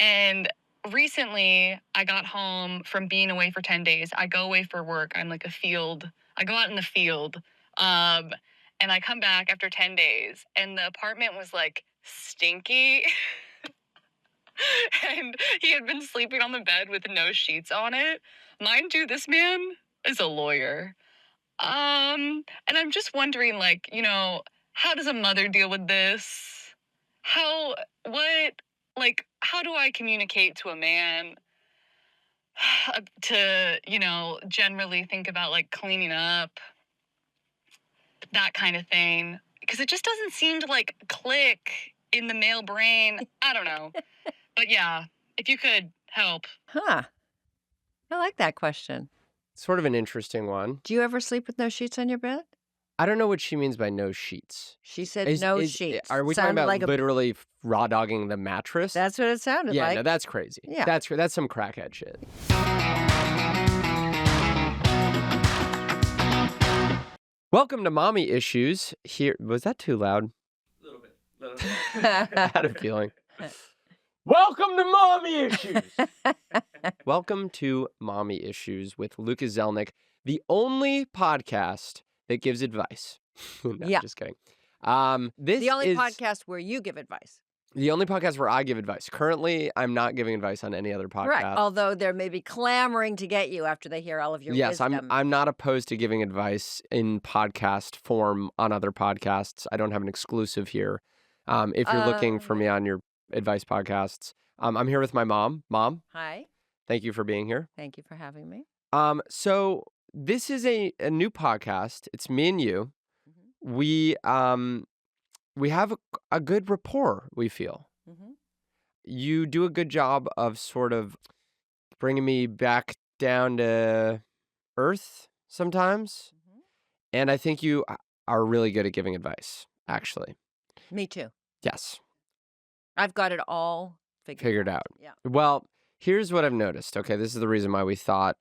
And recently, I got home from being away for 10 days. I go away for work. I'm like I go out in the field. Um, and I come back after 10 days, and the apartment was like stinky. And he had been sleeping on the bed with no sheets on it. Mind you, this man is a lawyer. And I'm just wondering, like, how does a mother deal with this? How do I communicate to a man to, generally think about like cleaning up, that kind of thing? Because it just doesn't seem to like click in the male brain. I don't know. But yeah, if you could help. Huh. I like that question. Sort of an interesting one. Do you ever sleep with no sheets on your bed? I don't know what she means by no sheets. She said no sheets. Are we Sounded talking about like literally raw dogging the mattress? That's what it sounded like. Yeah, no, that's crazy. Yeah. That's some crackhead shit. Welcome to Mommy Issues. Here, was that too loud? A little bit. I had a feeling. Welcome to Mommy Issues. Welcome to Mommy Issues with Lucas Zelnick, the only podcast that gives advice. No, Yeah. Just kidding. The only podcast where you give advice. The only podcast where I give advice. Currently, I'm not giving advice on any other podcast. Right. Although they're maybe clamoring to get you after they hear all of your wisdom. Yes, I'm not opposed to giving advice in podcast form on other podcasts. I don't have an exclusive here. If you're looking for me on your advice podcasts, I'm here with my mom. Mom, Hi. thank you for being here. Thank you for having me. So this is a new podcast. It's me and you. Mm-hmm. We have a good rapport, we feel. Mm-hmm. You do a good job of sort of bringing me back down to earth sometimes. Mm-hmm. And I think you are really good at giving advice, actually. Me too. Yes. I've got it all Figured out. Yeah. Well, here's what I've noticed. Okay, this is the reason why we thought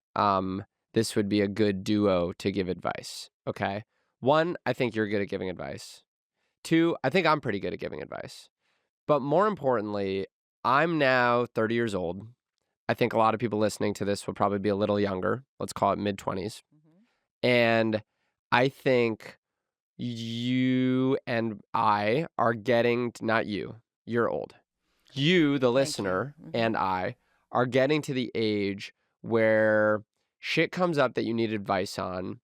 this would be a good duo to give advice. Okay. 1, I think you're good at giving advice. 2, I think I'm pretty good at giving advice. But more importantly, I'm now 30 years old. I think a lot of people listening to this will probably be a little younger. Let's call it mid-20s. Mm-hmm. And I think you and I are getting, not you, you're old. You, the listener, Mm-hmm. and I are getting to the age where shit comes up that you need advice on.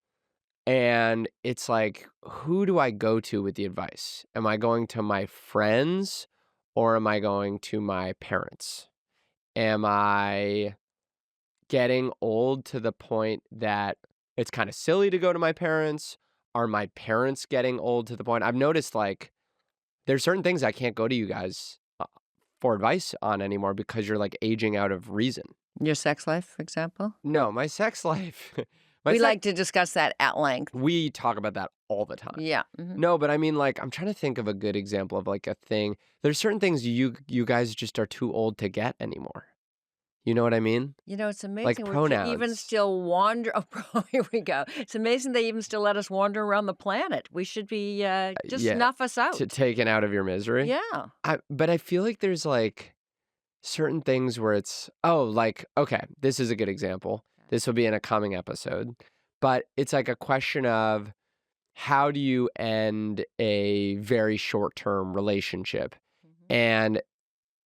And it's like, who do I go to with the advice? Am I going to my friends or am I going to my parents? Am I getting old to the point that it's kind of silly to go to my parents? Are my parents getting old to the point? I've noticed like there's certain things I can't go to you guys for advice on anymore because you're like aging out of reason. Your sex life, for example? No, my sex life. Like to discuss that at length. We talk about that all the time. Yeah. Mm-hmm. No, but I mean, like, I'm trying to think of a good example of like a thing. There's certain things you guys just are too old to get anymore. You know what I mean? It's amazing. Like We can pronouns. even still wander. Oh, here we go. It's amazing they even still let us wander around the planet. We should be just yeah, snuff us out. Taken out of your misery. Yeah. But I feel like there's like certain things where it's, okay, this is a good example. This will be in a coming episode. But it's like a question of how do you end a very short-term relationship? Mm-hmm. And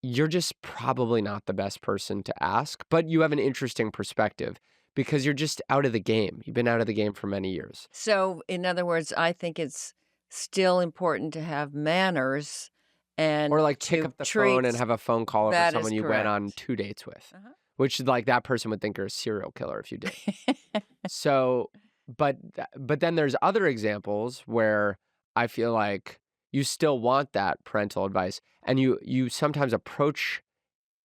you're just probably not the best person to ask, but you have an interesting perspective because you're just out of the game. You've been out of the game for many years. So, in other words, I think it's still important to have manners and Or like pick up the phone and have a phone call over That is someone you went on correct. 2 dates with, Uh-huh. which like that person would think you're a serial killer if you did. So, but then there's other examples where I feel like you still want that parental advice and you sometimes approach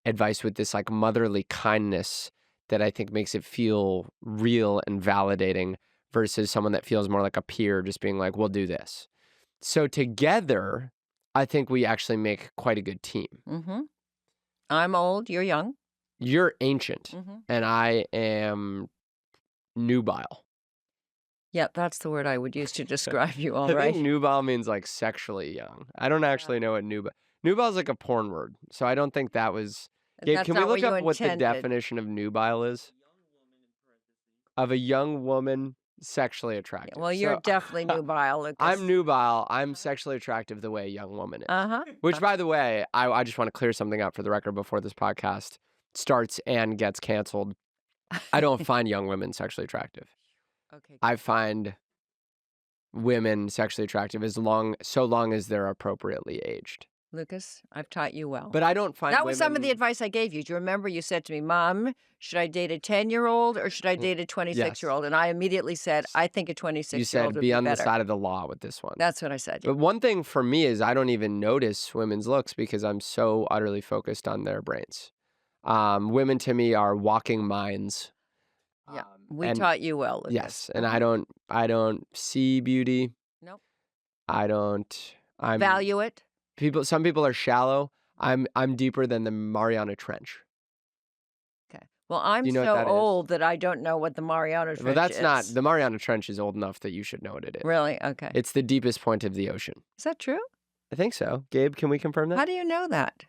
advice with this like motherly kindness that I think makes it feel real and validating versus someone that feels more like a peer just being like, we'll do this. So together, I think we actually make quite a good team. Mm-hmm. I'm old. You're young. You're ancient Mm-hmm. and I am nubile. Yeah, that's the word I would use to describe you, all I right? think nubile means like sexually young. I don't actually know what nubile. Nubile is like a porn word, so I don't think that was. Gabe, That's can we not look what you up what the intended. definition of nubile is? Of a young woman sexually attractive. Well, you're So, definitely nubile, Lucas. I'm nubile. I'm sexually attractive the way a young woman is. Uh-huh. Which, by the way, I just want to clear something up for the record before this podcast starts and gets canceled. I don't find young women sexually attractive. Okay. I find women sexually attractive so long as they're appropriately aged. Lucas, I've taught you well. But I don't find that was some of the women- advice I gave you. Do you remember you said to me, Mom, should I date a 10-year-old or should I date a 26-year-old? And I immediately said, I think a 26-year-old You said would be on better. the side of the law with this one. That's what I said. Yeah. But one thing for me is I don't even notice women's looks because I'm so utterly focused on their brains. Women to me are walking minds. Yeah. We and- taught you well, Lucas. Yes, and I don't see beauty. Nope. I'm Value it. Some people are shallow. I'm deeper than the Mariana Trench. Okay. Well, I'm you know so what that is? old that I don't know what the Mariana Trench Well, that's is. not the Mariana Trench is old enough that you should know what it is. Really? Okay. It's the deepest point of the ocean. Is that true? I think so. Gabe, can we confirm How that? do you know that?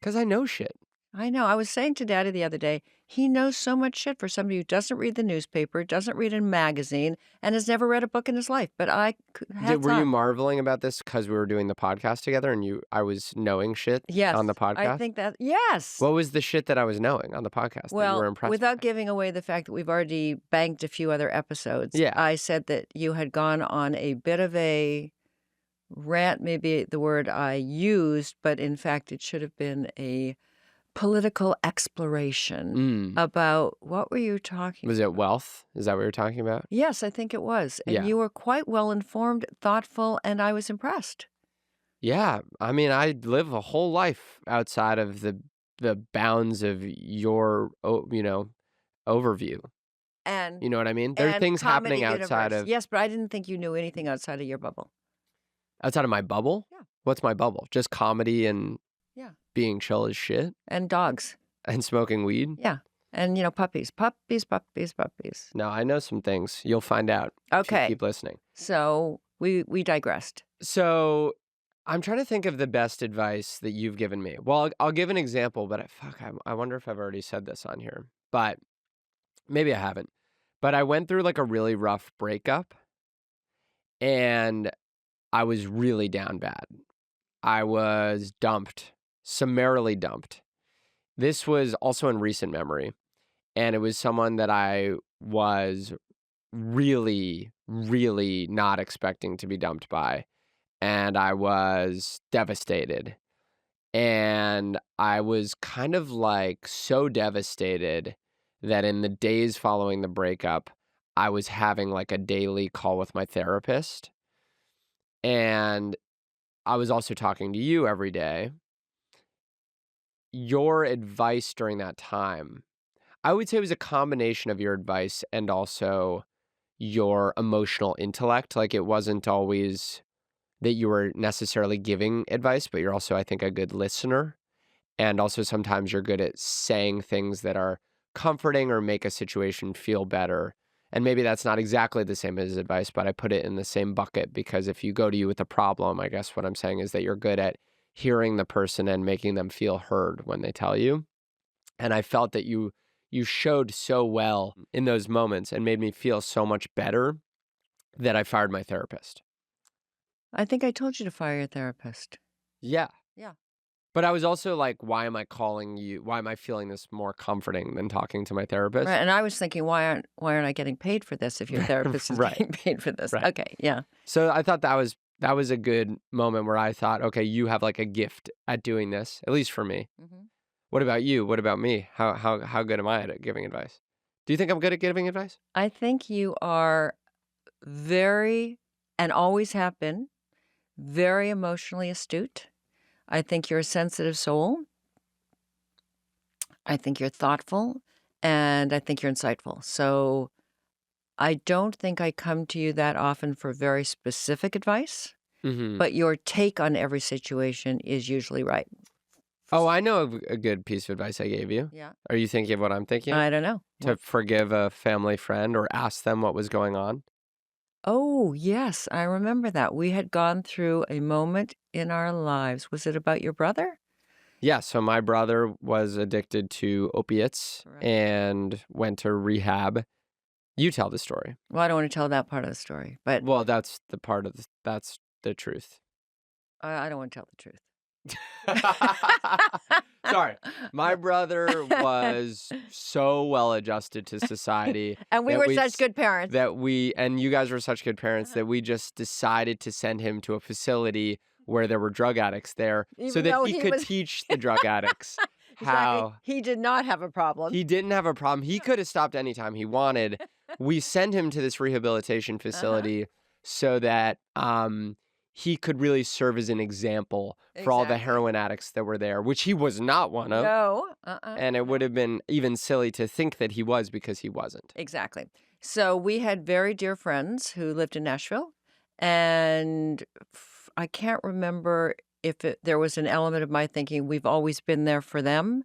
Because I know shit. I know. I was saying to Daddy the other day, he knows so much shit for somebody who doesn't read the newspaper, doesn't read a magazine, and has never read a book in his life. But Were you marveling about this because we were doing the podcast together and I was knowing shit Yes, on the podcast? I think that, yes. What was the shit that I was knowing on the podcast that you were Well, impressed without by? giving away the fact that we've already banked a few other episodes, Yeah. I said that you had gone on a bit of a rant, maybe the word I used, but in fact it should have been a political exploration about, what were you talking Was about? it wealth? Is that what you're talking about? Yes, I think it was. And Yeah. you were quite well informed, thoughtful, and I was impressed. Yeah. I mean, I live a whole life outside of the bounds of your, overview. And You know what I mean? There are and things comedy happening outside universe. of Yes, but I didn't think you knew anything outside of your bubble. my bubble. Yeah. What's my bubble? Just comedy and Yeah. being chill as shit And dogs. and smoking weed. Yeah. And, puppies. No, I know some things. You'll find out. If you Okay. keep listening. So we digressed. So I'm trying to think of the best advice that you've given me. Well, I'll give an example, but I wonder if I've already said this on here, but maybe I haven't. But I went through like a really rough breakup and I was really down bad. I was summarily dumped. This was also in recent memory. And it was someone that I was really, really not expecting to be dumped by. And I was devastated. And I was kind of like so devastated that in the days following the breakup, I was having like a daily call with my therapist. And I was also talking to you every day. Your advice during that time, I would say it was a combination of your advice and also your emotional intellect. Like it wasn't always that you were necessarily giving advice, but you're also, I think, a good listener. And also sometimes you're good at saying things that are comforting or make a situation feel better. And maybe that's not exactly the same as advice, but I put it in the same bucket because if you go to you with a problem, I guess what I'm saying is that you're good at hearing the person and making them feel heard when they tell you. And I felt that you showed so well in those moments and made me feel so much better that I fired my therapist. I think I told you to fire your therapist. Yeah. Yeah. But I was also like, why am I calling you? Why am I feeling this more comforting than talking to my therapist? Right. And I was thinking, why aren't I getting paid for this if your therapist is Right. getting paid for this? Right. Okay. Yeah. So I thought that was a good moment where I thought, okay, you have like a gift at doing this, at least for me. Mm-hmm. What about you? What about me? How good am I at giving advice? Do you think I'm good at giving advice? I think you are very, and always have been, very emotionally astute. I think you're a sensitive soul. I think you're thoughtful, and I think you're insightful. So I don't think I come to you that often for very specific advice, Mm-hmm. but your take on every situation is usually right. Oh, I know a good piece of advice I gave you. Yeah. Are you thinking of what I'm thinking? I don't know. To forgive a family friend or ask them what was going on? Oh, yes, I remember that. We had gone through a moment in our lives. Was it about your brother? Yeah, so my brother was addicted to opiates Right. and went to rehab. You tell the story. Well, I don't want to tell that part of the story, but Well, that's the part of that's the truth. I don't want to tell the truth. Sorry. My brother was so well adjusted to society. And we that were such good parents. And you guys were such good parents that we just decided to send him to a facility where there were drug addicts there so Even that though he he could was- teach the drug addicts Exactly. how He did not have a problem. he didn't have a problem. He could have stopped anytime he wanted. We send him to this rehabilitation facility so that he could really serve as an example for all the Exactly. heroin addicts that were there, which he was not one of. No. And it would have been even silly to think that he was because he wasn't. Exactly. So we had very dear friends who lived in Nashville, and I can't remember if there was an element of my thinking we've always been there for them.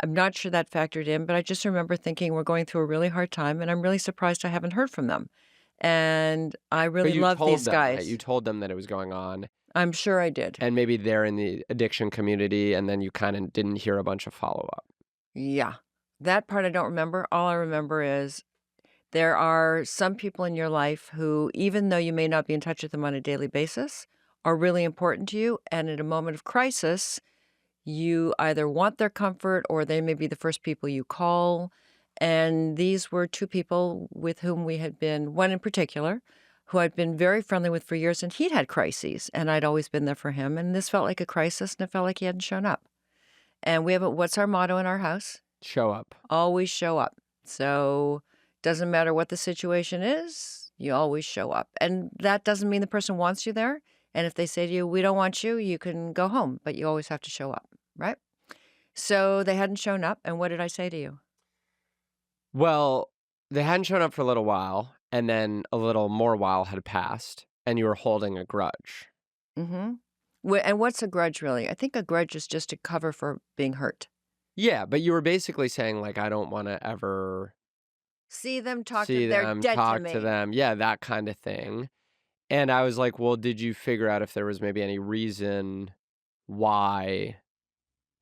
I'm not sure that factored in, but I just remember thinking we're going through a really hard time, and I'm really surprised I haven't heard from them. And I really love these guys. Right? You told them that it was going on. I'm sure I did. And maybe they're in the addiction community, and then you kind of didn't hear a bunch of follow-up. Yeah. That part I don't remember. All I remember is there are some people in your life who, even though you may not be in touch with them on a daily basis, are really important to you. And at a moment of crisis, you either want their comfort or they may be the first people you call. And these were two people with whom we had been, one in particular, who I'd been very friendly with for years, and he'd had crises, and I'd always been there for him. And this felt like a crisis, and it felt like he hadn't shown up. And we have what's our motto in our house? Show up. Always show up. So doesn't matter what the situation is, you always show up. And that doesn't mean the person wants you there. And if they say to you, we don't want you, you can go home, but you always have to show up, right? So they hadn't shown up. And what did I say to you? Well, they hadn't shown up for a little while, and then a little more while had passed, and you were holding a grudge. Mm-hmm. And what's a grudge really? I think a grudge is just a cover for being hurt. Yeah, but you were basically saying, like, I don't want to ever See them, talk see to them, them, they're dead talk to me. to them. Yeah, that kind of thing. And I was like, well, did you figure out if there was maybe any reason why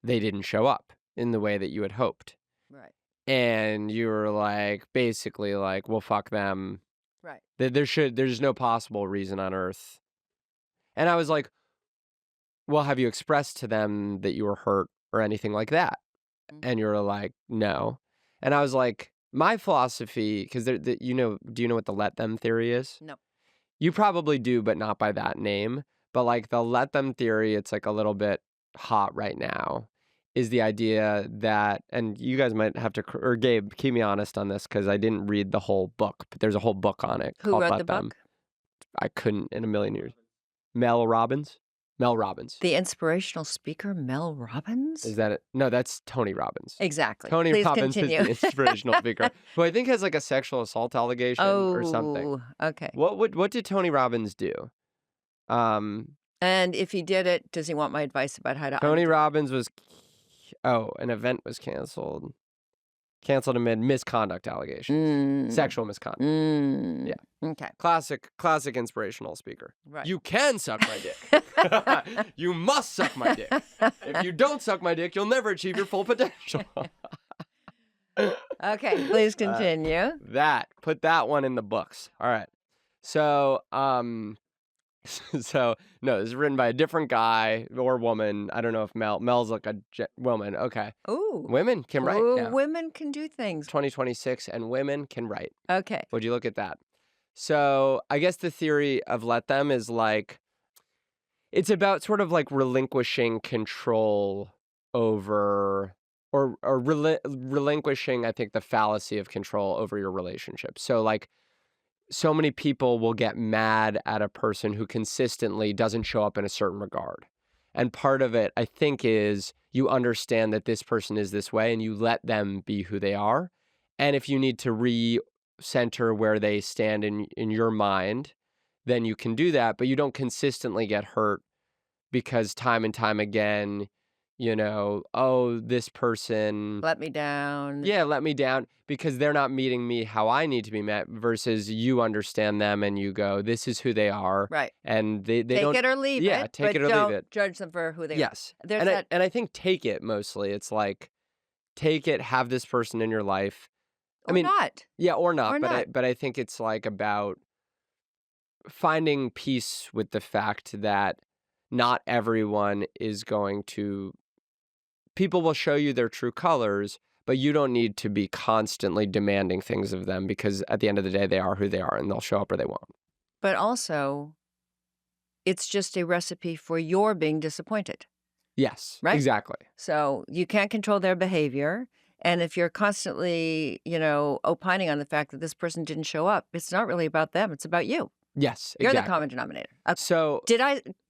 they didn't show up in the way that you had hoped? Right. And you were like, basically like, well, fuck them. Right. There's no possible reason on earth. And I was like, well, have you expressed to them that you were hurt or anything like that? And you were like, no. And I was like, my philosophy, because do you know what the let them theory is? No. You probably do, but not by that name. But like the let them theory, it's like a little bit hot right now, is the idea that, and you guys might have to, or Gabe, keep me honest on this because I didn't read the whole book, but there's a whole book on it. Who called wrote Let the Them. book? I couldn't in a million years. Mel Robbins. The inspirational speaker, Mel Robbins? Is that it? No, that's Tony Robbins. Exactly. Tony Please Robbins continue. is the inspirational speaker, who I think has like a sexual assault allegation or something. Oh, okay. What did Tony Robbins do? And if he did it, does he want my advice about how to Tony undo it? Robbins was, an event was canceled amid misconduct allegations, sexual misconduct. Yeah. Okay. Classic inspirational speaker. Right. You can suck my dick. You must suck my dick. If you don't suck my dick, you'll never achieve your full potential. Okay, please continue. Put that one in the books. All right. So, no, this is written by a different guy or woman. I don't know if Mel's like a woman. Okay. Ooh. Women can write. Ooh, Yeah. women can do things. 2026 and women can write. Okay. Would you look at that? So I guess the theory of let them is like, it's about sort of like relinquishing control over, or relinquishing, I think, the fallacy of control over your relationship. So like, so many people will get mad at a person who consistently doesn't show up in a certain regard. And part of it, I think, is you understand that this person is this way and you let them be who they are. And if you need to recenter where they stand in your mind, then you can do that. But you don't consistently get hurt because time and time again, oh, this person, Let me down. yeah, let me down because they're not meeting me how I need to be met versus you understand them and you go, this is who they are. Right. And they Take don't. it or leave Yeah, it. take but it or don't leave it. judge them for who they Yes. are. There's And that. I think take it mostly. It's like, take it, have this person in your life. Or not. Yeah, or not. Or not. But I think it's like about finding peace with the fact that not everyone is going to. People will show you their true colors, but you don't need to be constantly demanding things of them because at the end of the day, they are who they are and they'll show up or they won't. But also, it's just a recipe for your being disappointed. Yes, Right? exactly. So you can't control their behavior. And if you're constantly, opining on the fact that this person didn't show up, it's not really about them. It's about you. Yes, You're exactly. the common denominator. Okay. So do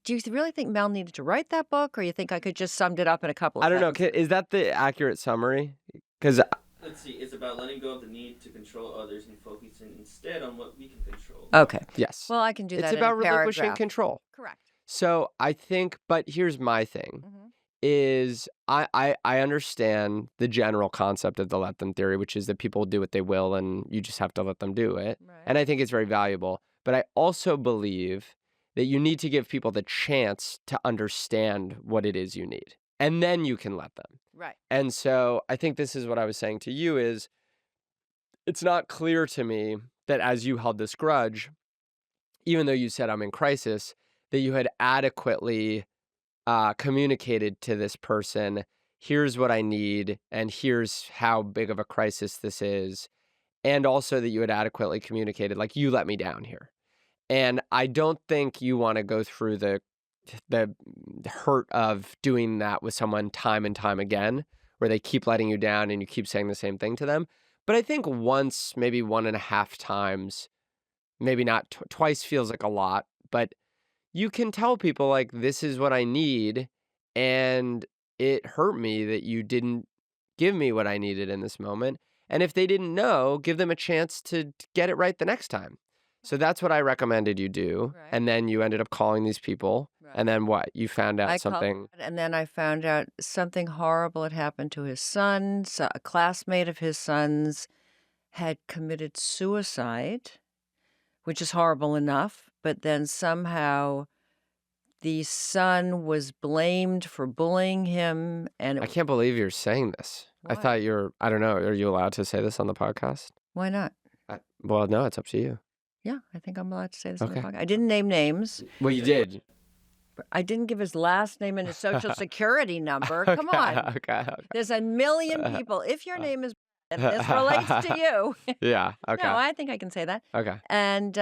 you really think Mel needed to write that book, or you think I could just summed it up in a couple of I don't know. sentences? Is that the accurate summary? Because Let's see. It's about letting go of the need to control others and focusing instead on what we can control. Okay. yes, Well, I can do that it's in about a relinquishing paragraph. control. Correct. So I think, but here's my thing. Mhm. Is I understand the general concept of the let them theory, which is that people do what they will and you just have to let them do it. Right. And I think it's very valuable. But I also believe that you need to give people the chance to understand what it is you need. And then you can let them. Right. And so I think this is what I was saying to you is it's not clear to me that as you held this grudge, even though you said I'm in crisis, that you had adequately communicated to this person, here's what I need, and here's how big of a crisis this is. And also that you had adequately communicated, like, you let me down here. And I don't think you want to go through the hurt of doing that with someone time and time again, where they keep letting you down and you keep saying the same thing to them. But I think once, maybe 1.5 times, maybe not twice feels like a lot, but you can tell people like, this is what I need. And it hurt me that you didn't give me what I needed in this moment. And if they didn't know, give them a chance to get it right the next time. So that's what I recommended you do. Right. And then you ended up calling these people. Right. And then what? You found out I something. called, and then I found out something horrible had happened to his son. So a classmate of his son's had committed suicide, which is horrible enough. But then somehow the son was blamed for bullying him. And I can't believe you're saying this. Why? I thought I don't know. Are you allowed to say this on the podcast? Why not? Well, no, it's up to you. Yeah, I think I'm allowed to say this on the Okay. podcast. I didn't name names. Well, you did. I didn't give his last name and his social security number. Come on. Okay. There's a million people. If your name is and this relates to you. Yeah. Okay. No, I think I can say that. Okay. And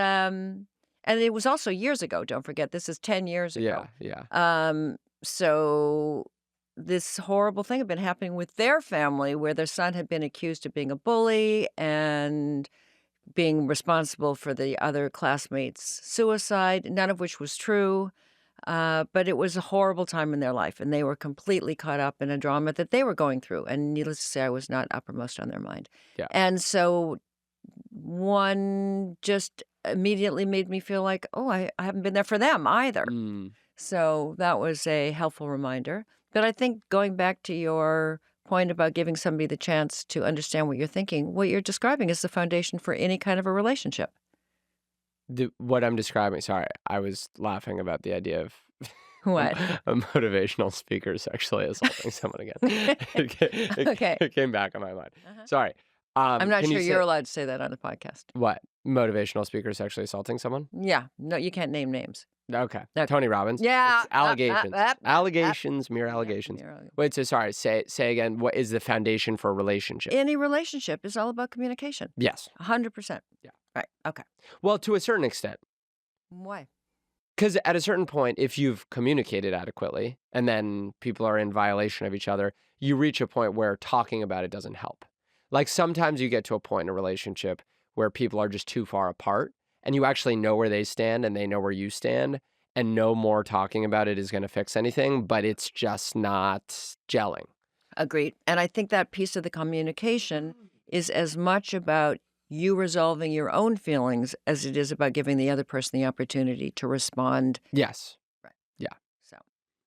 it was also years ago. Don't forget, this is 10 years ago. Yeah. So this horrible thing had been happening with their family, where their son had been accused of being a bully and being responsible for the other classmates' suicide, none of which was true. But it was a horrible time in their life, and they were completely caught up in a drama that they were going through. And needless to say, I was not uppermost on their mind. Yeah. And so one just immediately made me feel like, oh, I haven't been there for them either. Mm. So that was a helpful reminder. But I think going back to your point about giving somebody the chance to understand what you're thinking, what you're describing is the foundation for any kind of a relationship. What I'm describing, sorry, I was laughing about the idea of What? a motivational speaker sexually assaulting someone again. Okay. It came back on my mind. Uh-huh. Sorry. I'm not can sure you you're say, allowed to say that on the podcast. what? Motivational speaker sexually assaulting someone? Yeah. No, you can't name names. Okay. Okay. Tony Robbins? Yeah. It's allegations. Mere Allegations. allegations. Wait, so sorry. Say again. What is the foundation for a relationship? Any relationship is all about communication. Yes. 100%. Yeah. Right. Okay. Well, to a certain extent. Why? Because at a certain point, if you've communicated adequately and then people are in violation of each other, you reach a point where talking about it doesn't help. Like sometimes you get to a point in a relationship where people are just too far apart and you actually know where they stand and they know where you stand, and no more talking about it is going to fix anything, but it's just not gelling. Agreed. And I think that piece of the communication is as much about you resolving your own feelings as it is about giving the other person the opportunity to respond. Yes. Right. Yeah. So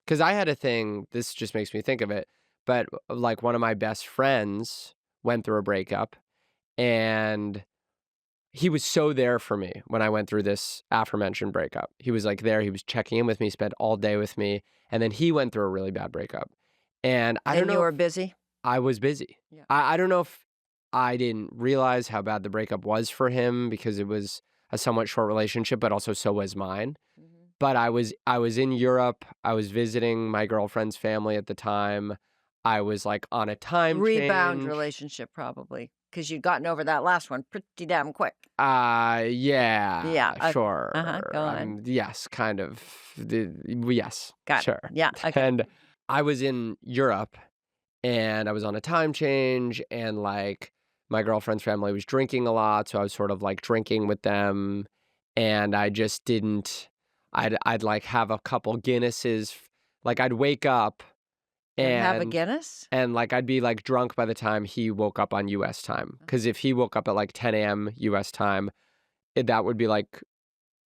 Because I had a thing, this just makes me think of it, but like one of my best friends went through a breakup, and he was so there for me when I went through this aforementioned breakup. He was like there, he was checking in with me, spent all day with me, and then he went through a really bad breakup. And I don't And you know were if busy? I was busy. Yeah. I don't know if I didn't realize how bad the breakup was for him because it was a somewhat short relationship, but also so was mine. Mhm. But I was in Europe. I was visiting my girlfriend's family at the time. I was like on a time Rebound change. relationship, probably, because you'd gotten over that last one pretty damn quick. Yeah, Yeah, okay. sure. Go on. Yes, kind of. Yes, Got it. sure. Yeah, okay. And I was in Europe, and I was on a time change, and like my girlfriend's family was drinking a lot, so I was sort of like drinking with them, and I just didn't. I'd like have a couple Guinnesses, like I'd wake up And have a and Guinness? like I'd be like drunk by the time he woke up on U.S. time, because if he woke up at like 10 a.m. U.S. time, that would be like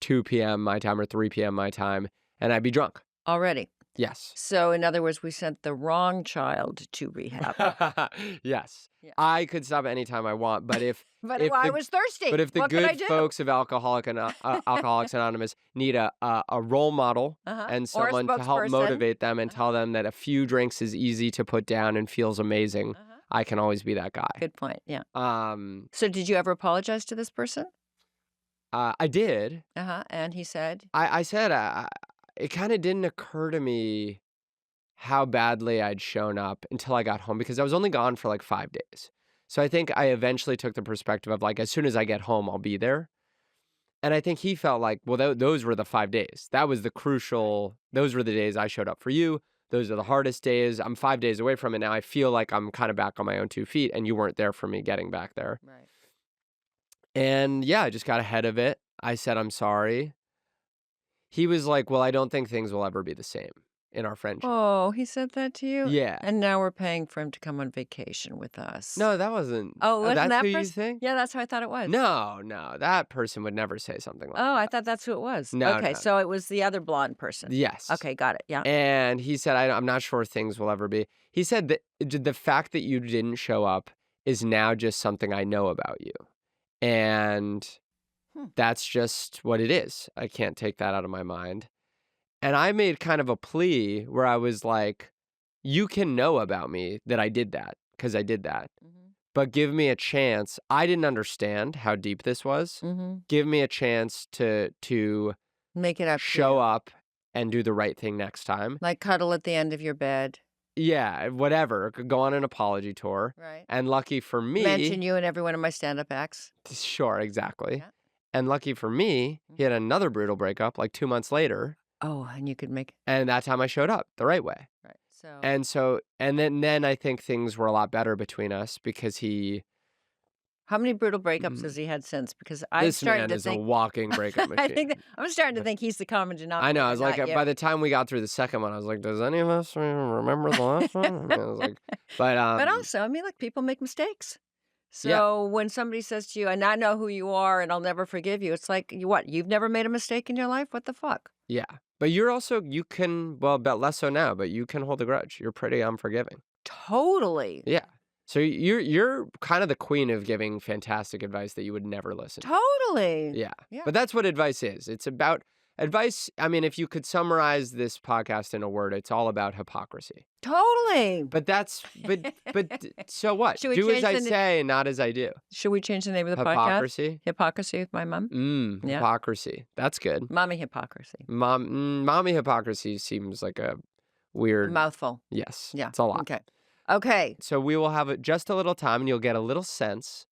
2 p.m. my time or 3 p.m. my time, and I'd be drunk. Already. Yes. So, in other words, we sent the wrong child to rehab. Yes. Yeah. I could stop anytime I want, but if But if I the- was thirsty. but if the What could I good do? folks of Alcoholics Anonymous need a role model Uh-huh. and Or a someone to help spokesperson. motivate them and tell them that a few drinks is easy to put down and feels amazing, Uh-huh. I can always be that guy. Good point. Yeah. Um, So, did you ever apologize to this person? I did. And he said, I said it kind of didn't occur to me how badly I'd shown up until I got home, because I was only gone for like 5 days. So I think I eventually took the perspective of like, as soon as I get home, I'll be there. And I think he felt like, well, those were the 5 days. That was the crucial, those were the days I showed up for you. Those are the hardest days. I'm 5 days away from it now. I feel like I'm kind of back on my own 2 feet, and you weren't there for me getting back there. right. And yeah, I just got ahead of it. I said, I'm sorry. He was like, well, I don't think things will ever be the same in our friendship. Oh, he said that to you? Yeah. And now we're paying for him to come on vacation with us. No, that wasn't. Oh, wasn't that's that who you person? think? Yeah, that's how I thought it was. No, that person would never say something like Oh, that. I thought that's who it was. No, Okay, no. so it was the other blonde person. Yes. Okay, got it. Yeah. And he said, I'm not sure things will ever be. He said that the fact that you didn't show up is now just something I know about you. And that's just what it is. I can't take that out of my mind. And I made kind of a plea where I was like, you can know about me that I did that, because I did that. Mm-hmm. But give me a chance. I didn't understand how deep this was. Mm-hmm. Give me a chance to Make it up. to show you. up and do the right thing next time. Like cuddle at the end of your bed. Yeah, whatever. Go on an apology tour. Right. And lucky for me, Mention you in every one of my stand-up acts. sure, exactly. Yeah. And lucky for me, he had another brutal breakup like 2 months later. Oh, and you could make And that time I showed up the right way. right. And then I think things were a lot better between us, because How many brutal breakups has he had since? Because I'm this starting man to is think a walking breakup machine. I'm starting to think he's the common denominator. I know. I was like, not you. by the time we got through the second one, I was like, does any of us remember the last one? And I was like, but also, I mean, like, people make mistakes. So when somebody says to you, and I know who you are and I'll never forgive you, it's like, you've never made a mistake in your life? What the fuck? yeah. But you can, well, but less so now, but you can hold a grudge. You're pretty unforgiving. Totally. Yeah. So you're kind of the queen of giving fantastic advice that you would never listen to. Totally. Yeah. Yeah. But that's what advice is. It's about advice. I mean, if you could summarize this podcast in a word, it's all about hypocrisy. Totally. But so what? Should we Do as change I the say, not as I do. Should we change the name of the podcast? Hypocrisy. Hypocrisy with my mom? Yeah. Hypocrisy. That's good. Mommy hypocrisy. Mommy hypocrisy seems like a weird. Mouthful. Yes. Yeah. It's a lot. Okay. So we will have just a little time, and you'll get a little sense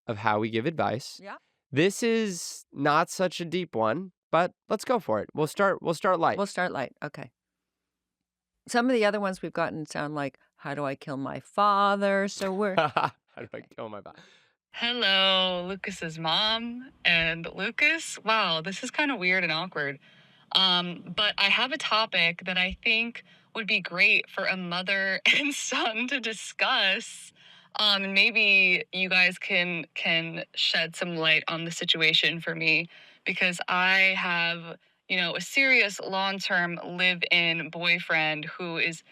of how we give advice. Yeah. This is not such a deep one, but let's go for it. We'll start light. We'll start light. Okay. Some of the other ones we've gotten sound like, how do I kill my father? So we're... How do I kill my father? Hello, Lucas's mom and Lucas. Wow, this is kind of weird and awkward. But I have a topic that I think would be great for a mother and son to discuss. And maybe you guys can shed some light on the situation for me, because I have a serious long-term live-in boyfriend who is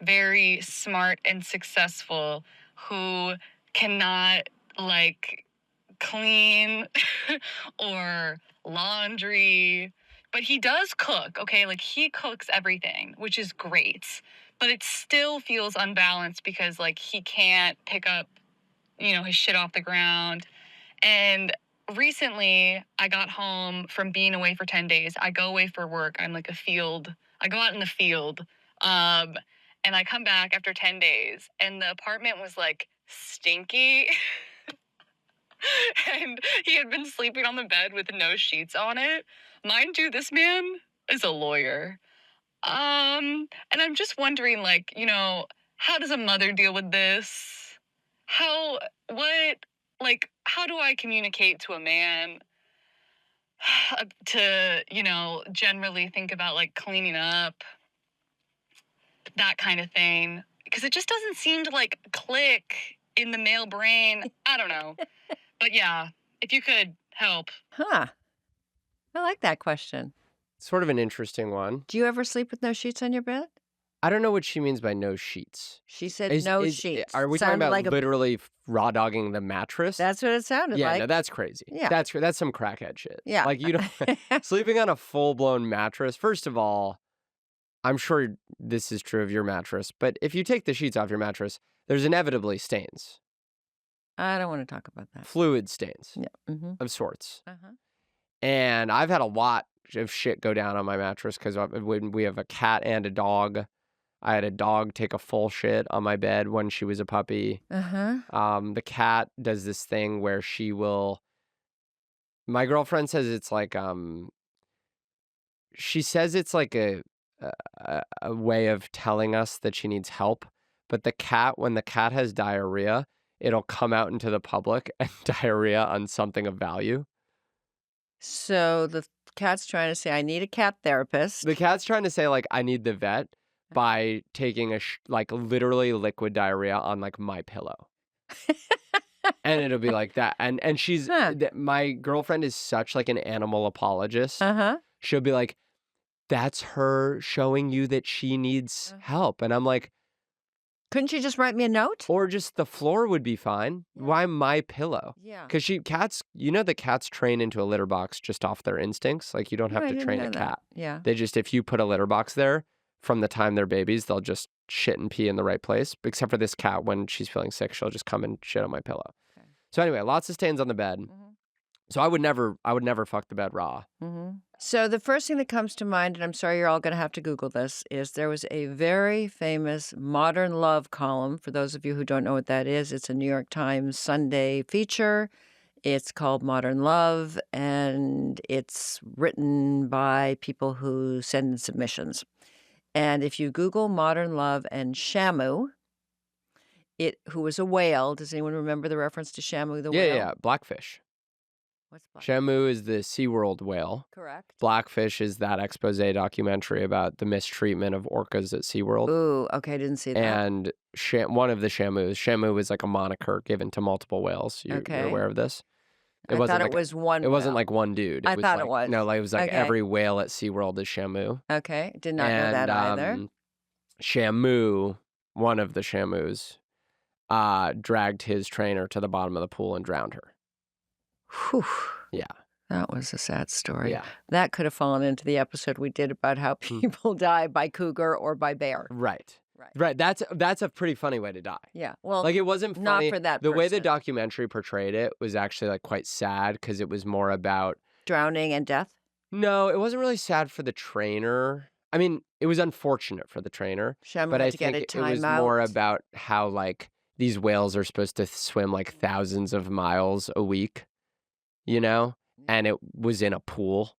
very smart and successful, who cannot like clean or laundry, but he does cook, okay? Like he cooks everything, which is great. But it still feels unbalanced because like he can't pick up, his shit off the ground. And recently I got home from being away for 10 days. I go away for work. I go out in the field. And I come back after 10 days and the apartment was like stinky. And he had been sleeping on the bed with no sheets on it. Mind you, this man is a lawyer. And I'm just wondering, like, how does a mother deal with this? How do I communicate to a man to, generally think about like cleaning up, that kind of thing? Because it just doesn't seem to like click in the male brain. I don't know. But yeah, if you could help. Huh. I like that question. Sort of an interesting one. Do you ever sleep with no sheets on your bed? I don't know what she means by no sheets. She said no sheets. Are we Sounded talking about like literally raw dogging the mattress? That's what it sounded yeah, like. no, that's crazy. Yeah. That's some crackhead shit. Yeah. Like you don't sleeping on a full-blown mattress. First of all, I'm sure this is true of your mattress, but if you take the sheets off your mattress, there's inevitably stains. I don't want to talk about that. Fluid stains Yeah. of sorts. Uh-huh. And I've had a lot of shit go down on my mattress because when we have a cat and a dog. I had a dog take a full shit on my bed when she was a puppy. Uh-huh. The cat does this thing where my girlfriend says it's like, she says it's like a way of telling us that she needs help. But when the cat has diarrhea, it'll come out into the public and diarrhea on something of value. So the cat's trying to say, I need a cat therapist. The cat's trying to say, like, I need the vet by taking literally liquid diarrhea on like my pillow. And it'll be like that. And she's, my girlfriend is such like an animal apologist. Uh-huh. She'll be like, that's her showing you that she needs help. And I'm like, couldn't you just write me a note? or just the floor would be fine. Yeah. Why my pillow? Yeah. Because the cats train into a litter box just off their instincts. Like you don't have to train a cat. Yeah. They just, if you put a litter box there, from the time they're babies, they'll just shit and pee in the right place. Except for this cat, when she's feeling sick, she'll just come and shit on my pillow. Okay. So anyway, lots of stains on the bed. Mm-hmm. So I would never fuck the bed raw. Mm-hmm. So the first thing that comes to mind, and I'm sorry you're all going to have to Google this, is there was a very famous Modern Love column. For those of you who don't know what that is, it's a New York Times Sunday feature. It's called Modern Love, and it's written by people who send in submissions. And if you Google Modern Love and Shamu, who was a whale. Does anyone remember the reference to Shamu the whale? Yeah, Blackfish. What's Blackfish? Shamu is the SeaWorld whale. Correct. Blackfish is that expose documentary about the mistreatment of orcas at SeaWorld. Ooh, okay, I didn't see that. And one of the Shamu is like a moniker given to multiple whales. You're aware of this? I thought it was one It wasn't whale. like one dude. I thought it was. No, like it was like Okay. every whale at SeaWorld is Shamu. Okay, did not know that either. Shamu, one of the Shamus, dragged his trainer to the bottom of the pool and drowned her. Whew. Yeah. That was a sad story. Yeah. That could have fallen into the episode we did about how people die by cougar or by bear. Right. That's a pretty funny way to die. Yeah. Well, like it wasn't funny. not for that The way the person. documentary portrayed it was actually like quite sad because it was more about drowning and death. No, it wasn't really sad for the trainer. I mean, it was unfortunate for the trainer. Shamu but had I to get think a it was timeout. more about how like these whales are supposed to swim like thousands of miles a week, you know? And it was in a pool.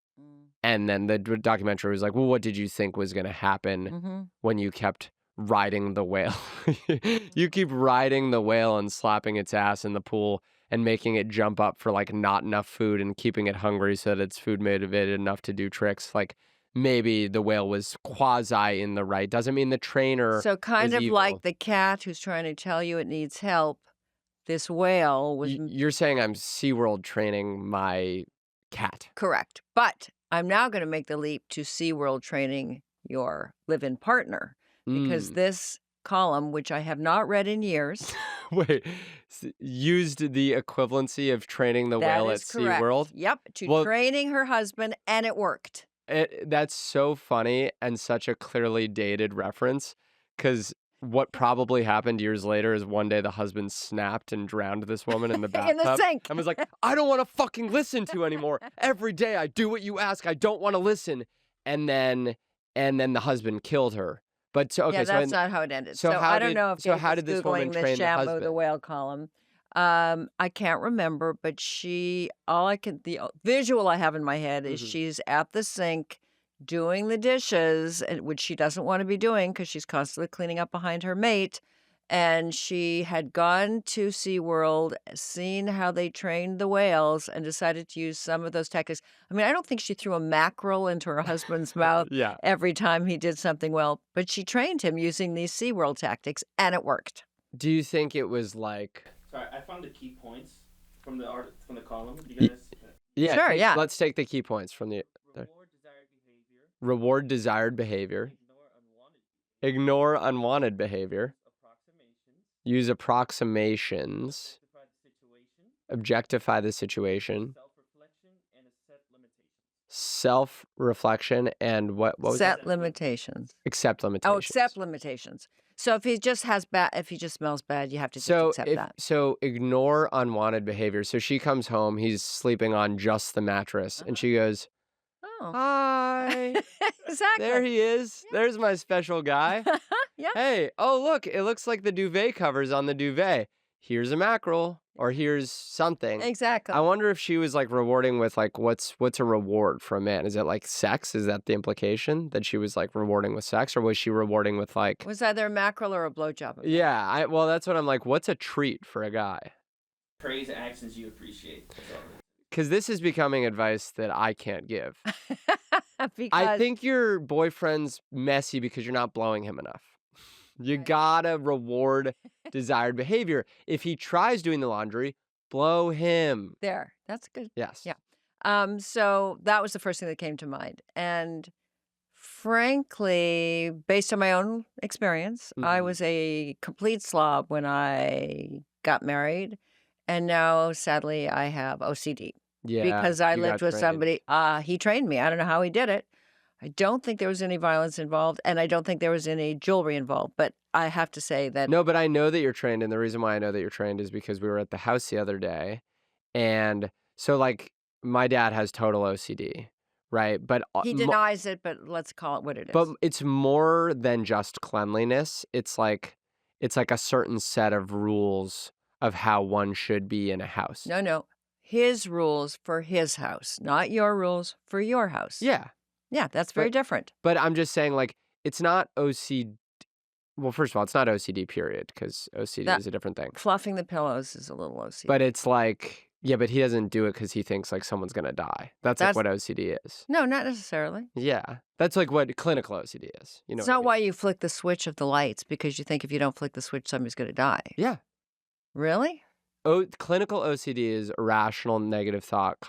And then the documentary was like, well, what did you think was going to happen when you kept riding the whale? You keep riding the whale and slapping its ass in the pool and making it jump up for like not enough food and keeping it hungry so that it's food motivated enough to do tricks. Like maybe the whale was quasi in the right. Doesn't mean the trainer So kind was of evil. like the cat who's trying to tell you it needs help. This whale was You're saying I'm SeaWorld training my cat. correct. But I'm now going to make the leap to SeaWorld training your live-in partner because this column, which I have not read in years. Wait, used the equivalency of training the whale at SeaWorld? Yep, to training her husband, and it worked. That's so funny and such a clearly dated reference, because what probably happened years later is one day the husband snapped and drowned this woman in the bathtub. In the sink. And was like, I don't want to fucking listen to anymore. Every day I do what you ask. I don't want to listen. And then the husband killed her. But that's not how it ended. So I don't know if how did this woman train the Shamu husband? the whale column. I can't remember, but the visual I have in my head is she's at the sink doing the dishes, which she doesn't want to be doing because she's constantly cleaning up behind her mate. And she had gone to SeaWorld, seen how they trained the whales, and decided to use some of those tactics. I mean, I don't think she threw a mackerel into her husband's mouth every time he did something well, but she trained him using these SeaWorld tactics, and it worked. Do you think it was like... Sorry, I found the key points from the column. You guys... Sure, Let's take the key points from the... Reward desired behavior. Ignore unwanted behavior. Use approximations. Objectify the situation. Self-reflection and what was set limitations. Accept limitations. Oh, accept limitations. So if he just smells bad, you have to just accept that. So ignore unwanted behavior. So she comes home, he's sleeping on just the mattress, and she goes, "Oh, hi." Exactly. There he is. Yeah. There's my special guy. Yeah. Hey, oh, look, it looks like the duvet covers on the duvet. Here's a mackerel, or here's something. Exactly. I wonder if she was like rewarding with like, what's a reward for a man? Is it like sex? Is that the implication that she was like rewarding with sex, or was she rewarding with like... Was either a mackerel or a blowjob? Yeah, well, that's what I'm like, what's a treat for a guy? Praise actions you appreciate. Because this is becoming advice that I can't give. Because... I think your boyfriend's messy because you're not blowing him enough. You gotta reward desired behavior. If he tries doing the laundry, blow him. There. That's good. Yes. Yeah. So that was the first thing that came to mind. And frankly, based on my own experience, I was a complete slob when I got married. And now, sadly, I have OCD. Yeah. Because I lived with somebody. He trained me. I don't know how he did it. I don't think there was any violence involved, and I don't think there was any jewelry involved. But I have to say that... No, but I know that you're trained, and the reason why I know that you're trained is because we were at the house the other day, and so, like, my dad has total OCD, right? But he denies it, but let's call it what it is. But it's more than just cleanliness. It's like a certain set of rules of how one should be in a house. No. His rules for his house, not your rules for your house. Yeah. Yeah, that's very different. But I'm just saying, like, it's not OCD. Well, first of all, it's not OCD, period, because OCD is a different thing. Fluffing the pillows is a little OCD. But it's like, yeah, but he doesn't do it because he thinks, like, someone's going to die. That's like what OCD is. No, not necessarily. Yeah. That's like what clinical OCD is. You know, it's not why you flick the switch of the lights, because you think if you don't flick the switch, somebody's going to die. Yeah. Really? Clinical OCD is irrational negative thought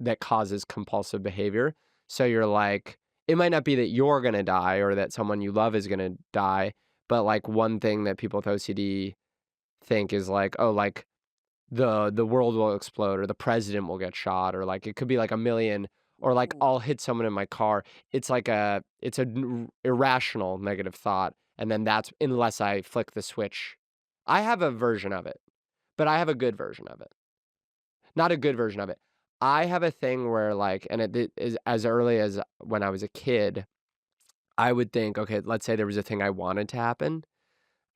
that causes compulsive behavior. So you're like, it might not be that you're going to die or that someone you love is going to die, but like one thing that people with OCD think is like, oh, like the world will explode or the president will get shot, or like it could be like a million, or like I'll hit someone in my car. It's like it's an irrational negative thought. And then that's unless I flick the switch. I have a version of it, but I have a good version of it. Not a good version of it. I have a thing where like, and it is as early as when I was a kid, I would think, okay, let's say there was a thing I wanted to happen.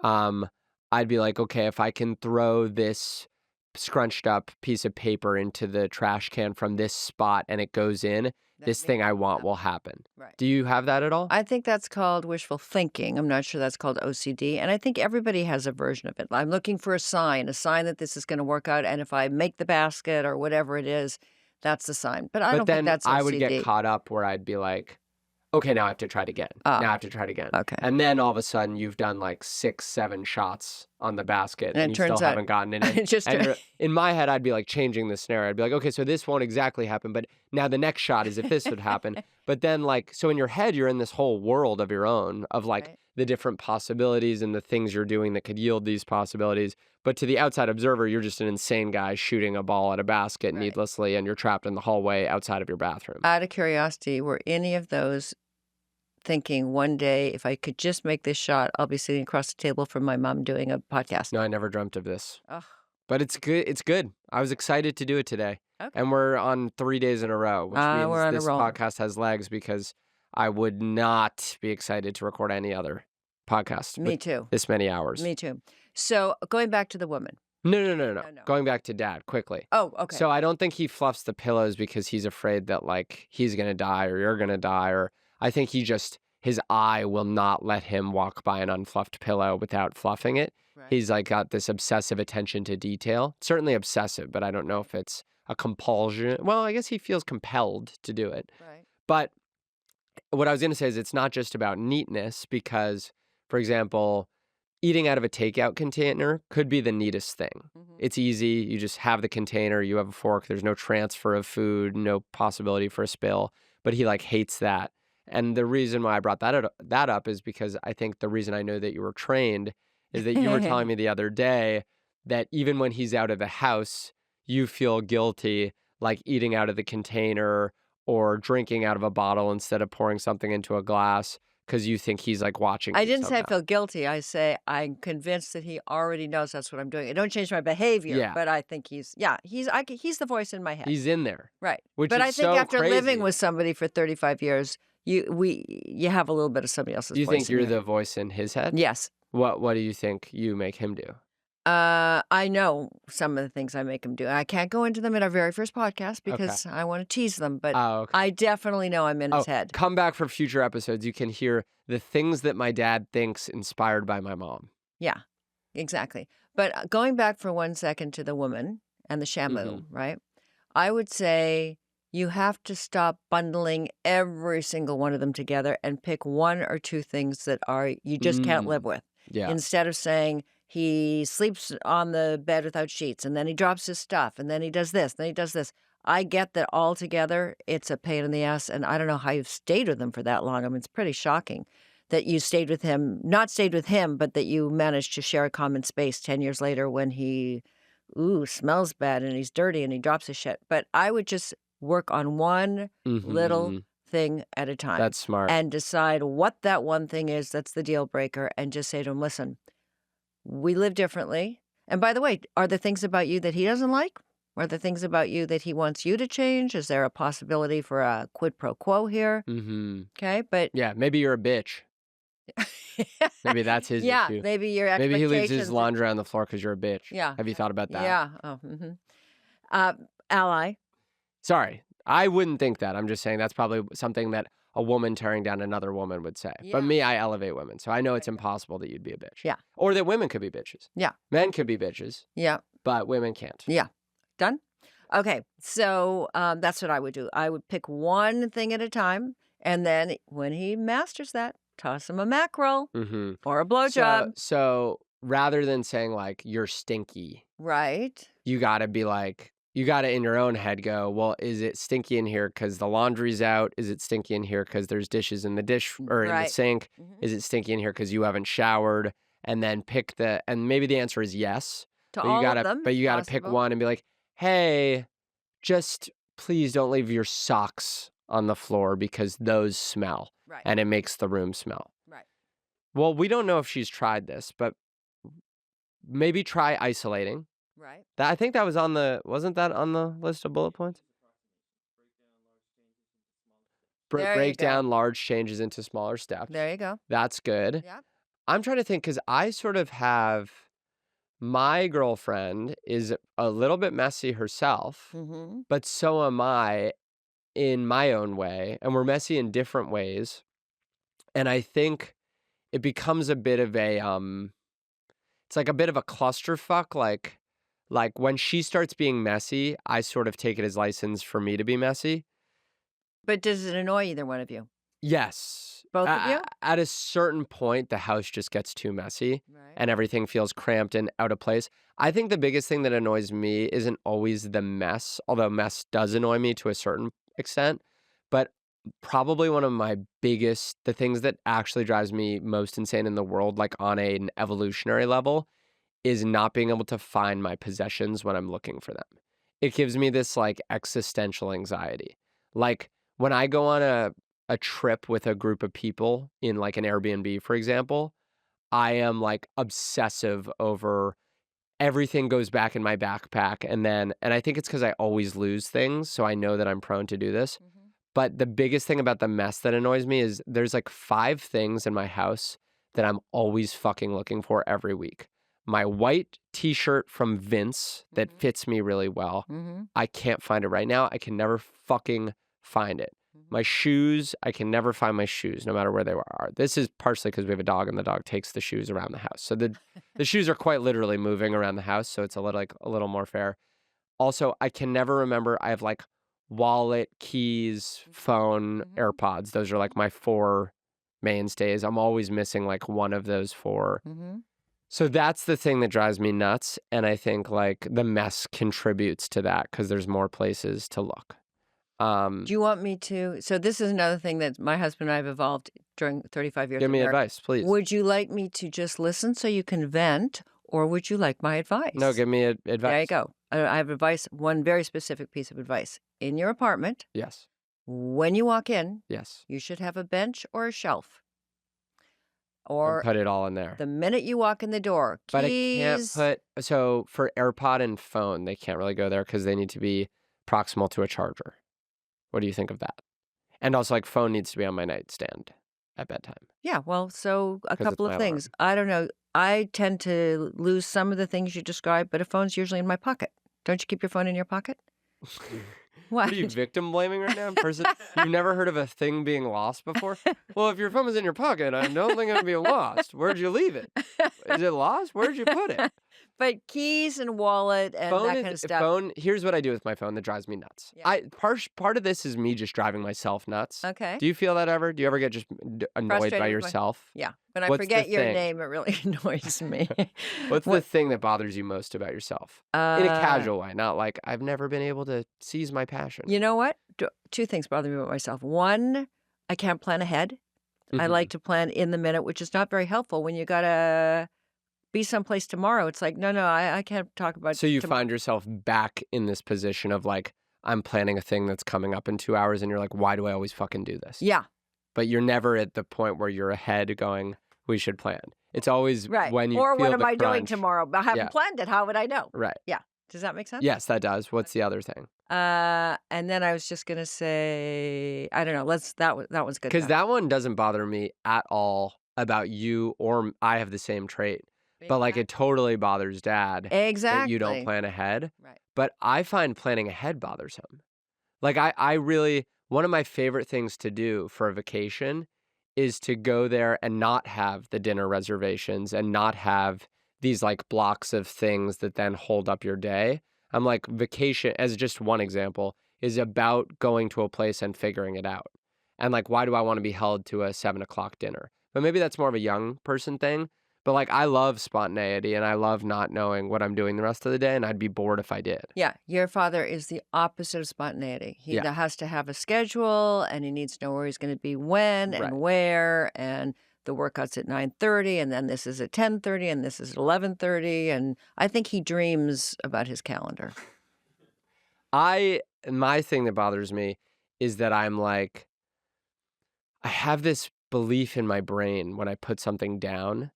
I'd be like, okay, if I can throw this scrunched up piece of paper into the trash can from this spot and it goes in, this thing I want will happen. Right. Do you have that at all? I think that's called wishful thinking. I'm not sure that's called OCD. And I think everybody has a version of it. I'm looking for a sign that this is going to work out. And if I make the basket or whatever it is, that's the sign. But I don't think that's OCD. I would get caught up where I'd be like, okay, now I have to try it again. Now I have to try it again. Okay. And then all of a sudden you've done like 6, 7 shots on the basket And and it you still turns out- haven't gotten it in. It's just And in my head, I'd be like changing the scenario. I'd be like, okay, so this won't exactly happen, but now the next shot is if this would happen. But then like, so in your head, you're in this whole world of your own of like Right. the different possibilities and the things you're doing that could yield these possibilities. But to the outside observer, you're just an insane guy shooting a ball at a basket Right. needlessly, and you're trapped in the hallway outside of your bathroom. Out of curiosity, were any of those thinking one day, if I could just make this shot, I'll be sitting across the table from my mom doing a podcast? No, I never dreamt of this. Ugh. But it's good. It's good. I was excited to do it today. Okay. And we're on 3 days in a row, which means we're on a this roll. podcast has legs because I would not be excited to record any other podcast Me with too. this many hours. Me too. So going back to the woman. No. no. Going back to Dad quickly. Oh, okay. So I don't think he fluffs the pillows because he's afraid that like he's going to die or you're going to die, or I think his eye will not let him walk by an unfluffed pillow without fluffing it. Right. He's like got this obsessive attention to detail. Certainly obsessive, but I don't know if it's a compulsion. Well, I guess he feels compelled to do it. Right. But what I was going to say is it's not just about neatness because, for example, eating out of a takeout container could be the neatest thing. Mhm. It's easy. You just have the container, you have a fork, there's no transfer of food, no possibility for a spill, but he like hates that. And the reason why I brought that up is because I think the reason I know that you were trained is that you were telling me the other day that even when he's out of the house, you feel guilty, like eating out of the container or drinking out of a bottle instead of pouring something into a glass because you think he's like watching. I you didn't say I somehow. feel guilty. I say I'm convinced that he already knows that's what I'm doing. It don't change my behavior, Yeah. but I think he's the voice in my head. He's in there. Right. Which But is I think so after crazy. living with somebody for 35 years, you have a little bit of somebody else's Do you voice. think in you're your the head. voice in his head? Yes. What do you think you make him do? I know some of the things I make him do. I can't go into them in our very first podcast because I want to tease them, but Oh, okay. I definitely know I'm in his head. Come back for future episodes. You can hear the things that my dad thinks inspired by my mom. Yeah, exactly. But going back for 1 second to the woman and the shamu, right? I would say you have to stop bundling every single one of them together and pick one or two things that you just can't live with. Yeah. Instead of saying he sleeps on the bed without sheets and then he drops his stuff and then he does this, then he does this. I get that all together, it's a pain in the ass. And I don't know how you've stayed with him for that long. I mean, it's pretty shocking that you stayed with him, not stayed with him, but that you managed to share a common space 10 years later when he, smells bad and he's dirty and he drops his shit. But I would just work on one little thing at a time. That's smart. And decide what that one thing is that's the deal breaker and just say to him, listen, we live differently. And by the way, are there things about you that he doesn't like? Are there things about you that he wants you to change? Is there a possibility for a quid pro quo here? Okay, but yeah, maybe you're a bitch. Maybe that's his issue. maybe your Maybe expectations. he leaves his laundry on the floor because you're a bitch. Yeah. Have you thought about that? Yeah. Oh, ally. Sorry, I wouldn't think that. I'm just saying that's probably something that a woman tearing down another woman would say. Yeah. But me, I elevate women. So I know it's impossible that you'd be a bitch. Yeah. Or that women could be bitches. Yeah. Men could be bitches, Yeah. but women can't. Yeah. Done? Okay. So that's what I would do. I would pick one thing at a time. And then when he masters that, toss him a mackerel or a blowjob. So rather than saying like, you're stinky, Right. you got to be like, you got to in your own head go, well, is it stinky in here because the laundry's out? Is it stinky in here because there's dishes in the dish or in the Right. sink? Is it stinky in here because you haven't showered? And then and maybe the answer is yes. To But all you gotta, of them. but you got to pick possible. one and be like, hey, just please don't leave your socks on the floor because those smell Right. and it makes the room smell. Right. Well, we don't know if she's tried this, but maybe try isolating. Right. I think that wasn't that on the list of bullet points? There you Break go. down large changes into smaller steps. There you go. That's good. Yeah. I'm trying to think because I sort of have my girlfriend is a little bit messy herself, but so am I in my own way. And we're messy in different ways. And I think it becomes a bit of a, it's like a bit of a clusterfuck. Like when she starts being messy, I sort of take it as license for me to be messy. But does it annoy either one of you? Yes. Both of you? At a certain point, the house just gets too messy Right. and everything feels cramped and out of place. I think the biggest thing that annoys me isn't always the mess, although mess does annoy me to a certain extent. But probably one of the things that actually drives me most insane in the world, like on an evolutionary level, is not being able to find my possessions when I'm looking for them. It gives me this like existential anxiety. Like when I go on a trip with a group of people in like an Airbnb, for example, I am like obsessive over everything goes back in my backpack. And I think it's because I always lose things. So I know that I'm prone to do this. Mhm. But the biggest thing about the mess that annoys me is there's like 5 things in my house that I'm always fucking looking for every week. My white t-shirt from Vince that Mhm. fits me really well. Mm-hmm. I can't find it right now. I can never fucking find it. Mm-hmm. My shoes, I can never find my shoes no matter where they are. This is partially because we have a dog and the dog takes the shoes around the house. So the shoes are quite literally moving around the house, so it's a little more fair. Also, I can never remember. I have like wallet, keys, phone, Mhm. AirPods. Those are like my 4 mainstays. I'm always missing like one of those 4. Mm-hmm. So that's the thing that drives me nuts. And I think like the mess contributes to that because there's more places to look. Do you want me to? So this is another thing that my husband and I have evolved during 35 years Give of me marriage. advice, please. Would you like me to just listen so you can vent, or would you like my advice? No, give me advice. There you go. I have advice, one very specific piece of advice. In your apartment, Yes. when you walk in, Yes. you should have a bench or a shelf. And Or put it all in there. the minute you walk in the door, keys. But I can't put, so for AirPod and phone, they can't really go there because they need to be proximal to a charger. What do you think of that? And also like phone needs to be on my nightstand at bedtime. Yeah, well, so a 'Cause it's couple my of things. I don't know. I tend to lose some of the things you described, but a phone's usually in my pocket. Don't you keep your phone in your pocket? What are you victim blaming right now? You've never heard of a thing being lost before? Well, if your phone was in your pocket, I don't think it would be lost. Where'd you leave it? Is it lost? Where'd you put it? But keys and wallet and that kind of stuff. Here's what I do with my phone that drives me nuts. Yeah. Part of this is me just driving myself nuts. Okay. Do you feel that ever? Do you ever get just annoyed Frustrated by with yourself? Yeah. When I What's forget the your thing? name, it really annoys me. What's the thing that bothers you most about yourself? In a casual way, not like I've never been able to seize my passion. You know what? 2 things bother me about myself. One, I can't plan ahead. I Mhm. like to plan in the minute, which is not very helpful when you got to be someplace tomorrow. It's like, no, I can't talk about So you tomorrow. find yourself back in this position of like, I'm planning a thing that's coming up in 2 hours, and you're like, why do I always fucking do this? Yeah. But you're never at the point where you're ahead going, we should plan. It's always Right. when you or feel what am the I doing crunch. tomorrow? I haven't Yeah. planned it. How would I know? Right. Yeah. Does that make sense? Yes, that does. What's the other thing? And then I was just gonna say, I don't know. That one's good. Because enough. that one doesn't bother me at all about you, or I have the same trait. But like it totally bothers Dad Exactly. that you don't plan ahead. Right. But I find planning ahead bothersome. Like I really, one of my favorite things to do for a vacation is to go there and not have the dinner reservations and not have these like blocks of things that then hold up your day. I'm like, vacation, as just one example, is about going to a place and figuring it out. And like, why do I want to be held to a 7:00 dinner? But maybe that's more of a young person thing. But like, I love spontaneity and I love not knowing what I'm doing the rest of the day. And I'd be bored if I did. Yeah, your father is the opposite of spontaneity. He Yeah. has to have a schedule, and he needs to know where he's going to be when and Right. where, and the workout's at 9:30, and then this is at 10:30, and this is at 11:30, and I think he dreams about his calendar. My thing that bothers me is that I'm like, I have this belief in my brain when I put something down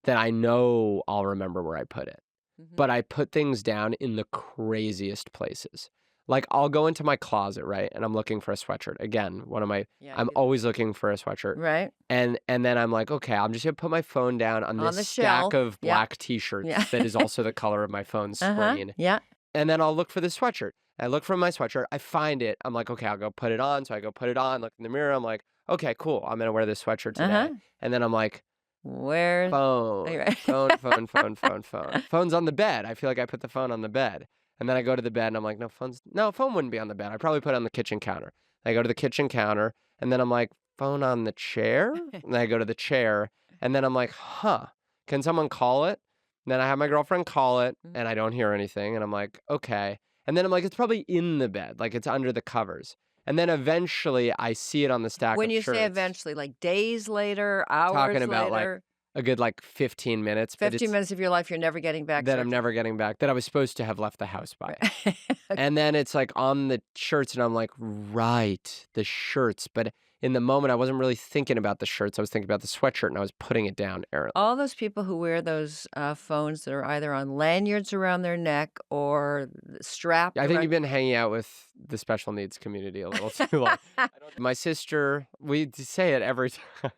that I know I'll remember where I put it. Mhm. But I put things down in the craziest places. Like I'll go into my closet, right? And I'm looking for a sweatshirt. Again, Yeah, I'm always looking for a sweatshirt. right. And then I'm like, okay, I'm just gonna put my phone down on On this the stack shelf. of Yeah. black t-shirts Yeah. that is also the color of my phone screen. Yeah. And then I'll look for the sweatshirt. I look for my sweatshirt. I find it. I'm like, okay, I'll go put it on. So I go put it on, look in the mirror. I'm like, okay, cool. I'm going to wear this sweatshirt today. And then I'm like, Where? phone, Right. phone. Phone's on the bed. I feel like I put the phone on the bed. And then I go to the bed and I'm like, no, phone wouldn't be on the bed. I probably put it on the kitchen counter. I go to the kitchen counter and then I'm like, phone on the chair? And I go to the chair, and then I'm like, huh, can someone call it? And then I have my girlfriend call it, and I don't hear anything, and I'm like, okay. And then I'm like, it's probably in the bed, like it's under the covers. And then eventually I see it on the stack When of you shirts. say eventually, like days later, hours Talking about later, like a good like 15 minutes. but 15 it's- minutes of your life you're never getting back. that I'm never getting back, that I was supposed to have left the house by. Right. And then it's like on the shirts, and I'm like, right, the shirts. But in the moment, I wasn't really thinking about the shirts. I was thinking about the sweatshirt, and I was putting it down errantly. All those people who wear those phones that are either on lanyards around their neck or strapped. I think around... you've been hanging out with the special needs community a little too long. My sister, we say it every time.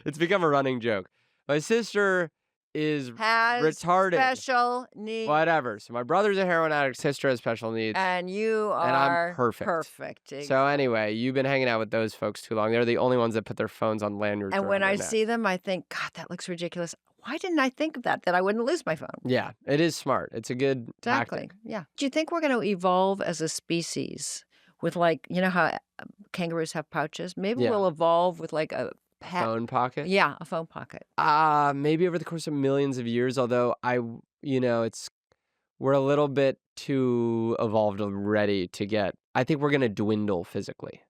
It's become a running joke. My sister is has retarded. special needs. Whatever. So my brother's a heroin addict, sister has special needs. And you are And I'm perfect. perfect. So anyway, you've been hanging out with those folks too long. They're the only ones that put their phones on lanyards. And when around I their neck. see them, I think, God, that looks ridiculous. Why didn't I think of that I wouldn't lose my phone? Yeah, it is smart. It's a good Exactly. tactic. Yeah. Do you think we're going to evolve as a species with, like, you know how kangaroos have pouches? Maybe Yeah. we'll evolve with like a Phone pocket? Yeah, a phone pocket. Maybe over the course of millions of years, although we're a little bit too evolved already to get. I think we're going to dwindle physically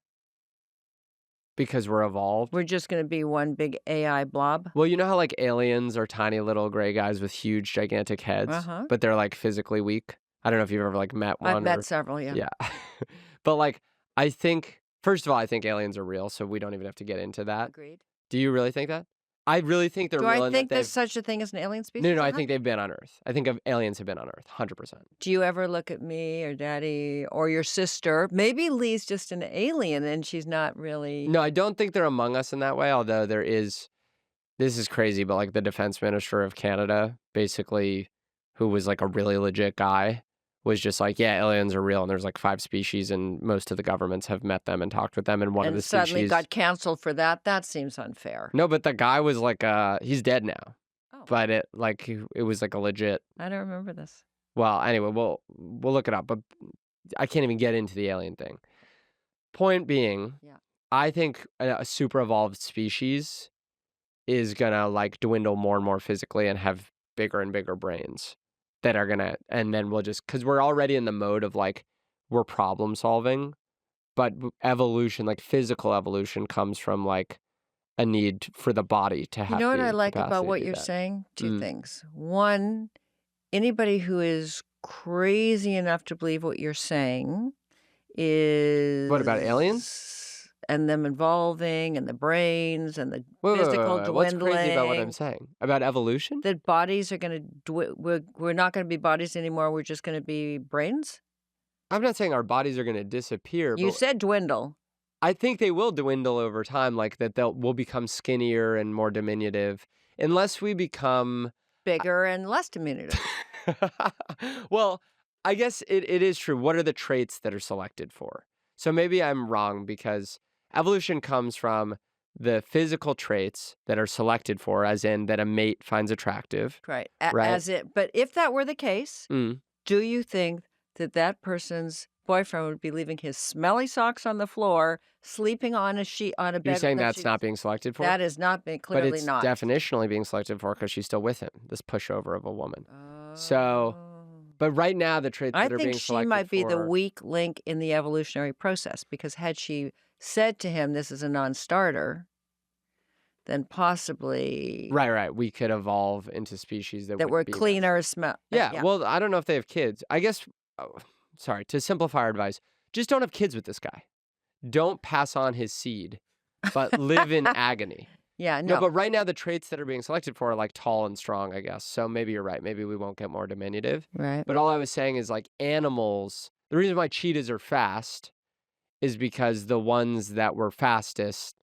because we're evolved. We're just going to be one big AI blob. Well, you know how like aliens are tiny little gray guys with huge, gigantic heads, but they're like physically weak? I don't know if you've ever like met one. I've met several, yeah. Yeah. But like, I think, first of all, I think aliens are real, so we don't even have to get into that. Agreed. Do you really think that? I really think they're Do real. I in think that there's such a thing as an alien species? No, I think they've been on Earth. I think aliens have been on Earth, 100%. Do you ever look at me or Daddy or your sister? Maybe Lee's just an alien and she's not really. No, I don't think they're among us in that way, although there is, this is crazy, but like the defense minister of Canada, basically, who was like a really legit guy, was just like, yeah, aliens are real, and there's like 5 species, and most of the governments have met them and talked with them, and one of the species... suddenly got canceled for that? That seems unfair. No, but the guy was like, he's dead now. Oh. But it was like a legit... I don't remember this. Well, anyway, we'll look it up, but I can't even get into the alien thing. Point being, I think a super evolved species is gonna like dwindle more and more physically and have bigger and bigger brains that are gonna, and then we'll just, because we're already in the mode of like, we're problem solving, but evolution, like physical evolution, comes from like a need for the body to have. You know what the I like capacity about to what do you're that. saying? 2 things. One, anybody who is crazy enough to believe what you're saying is... What about aliens? And them evolving, and the brains, and the physical dwindling. What's crazy about what I'm saying? About evolution? That bodies are going to... We're not going to be bodies anymore. We're just going to be brains? I'm not saying our bodies are going to disappear. You but said dwindle. I think they will dwindle over time, like that we'll become skinnier and more diminutive, unless we become... Bigger and less diminutive. Well, I guess it is true. What are the traits that are selected for? So maybe I'm wrong, because evolution comes from the physical traits that are selected for, as in that a mate finds attractive. Right. Right. But if that were the case, do you think that that person's boyfriend would be leaving his smelly socks on the floor, sleeping on a bed? You're saying that's not being selected for? That is not being, clearly but it's not. definitionally being selected for because she's still with him, this pushover of a woman. So, but right now the traits that are being selected for... I think she might be the weak link in the evolutionary process, because had she said to him, this is a non-starter, then possibly... Right. We could evolve into species that were be cleaner, smell. Yeah, well, I don't know if they have kids. I guess, sorry, to simplify our advice, just don't have kids with this guy. Don't pass on his seed, but live in agony. Yeah, no. But right now the traits that are being selected for are like tall and strong, I guess. So maybe you're right. Maybe we won't get more diminutive. Right. But all I was saying is like animals, the reason why cheetahs are fast is because the ones that were fastest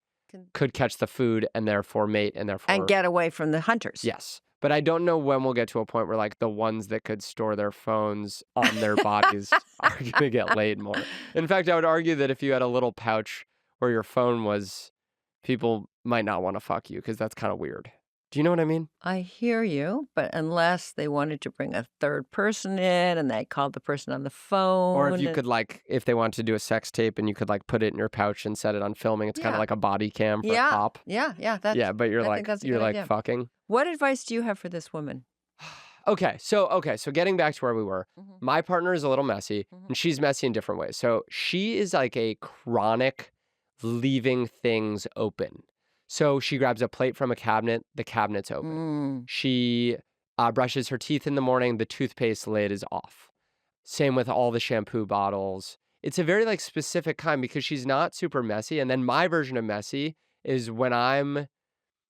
could catch the food and therefore mate and therefore... And get away from the hunters. Yes. But I don't know when we'll get to a point where like the ones that could store their phones on their bodies are going to get laid more. In fact, I would argue that if you had a little pouch where your phone was, people might not want to fuck you because that's kind of weird. Do you know what I mean? I hear you, but unless they wanted to bring a third person in and they called the person on the phone. Or if you could if they wanted to do a sex tape and you could put it in your pouch and set it on filming, it's kind of like a body cam for a cop. Yeah. Yeah, but you're I think that's a good idea. fucking. What advice do you have for this woman? Okay, so getting back to where we were, Mm-hmm. my partner is a little messy, and she's messy in different ways. So she is like a chronic leaving things open. So she grabs a plate from a cabinet, the cabinet's open. She brushes her teeth in the morning, the toothpaste lid is off. Same with all the shampoo bottles. It's a very specific kind because she's not super messy. And then my version of messy is when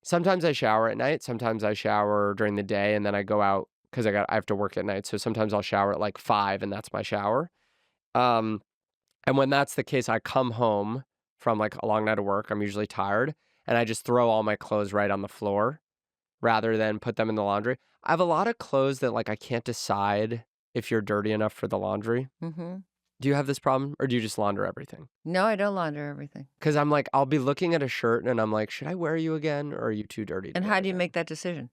sometimes I shower at night, sometimes I shower during the day, and then I go out because I have to work at night. So sometimes I'll shower at 5 and that's my shower. And when that's the case, I come home from a long night of work. I'm usually tired. And I just throw all my clothes right on the floor rather than put them in the laundry. I have a lot of clothes that I can't decide if you're dirty enough for the laundry. Mm-hmm. Do you have this problem or do you just launder everything? No, I don't launder everything. Because I'm I'll be looking at a shirt and I'm should I wear you again or are you too dirty? And how do you make that decision?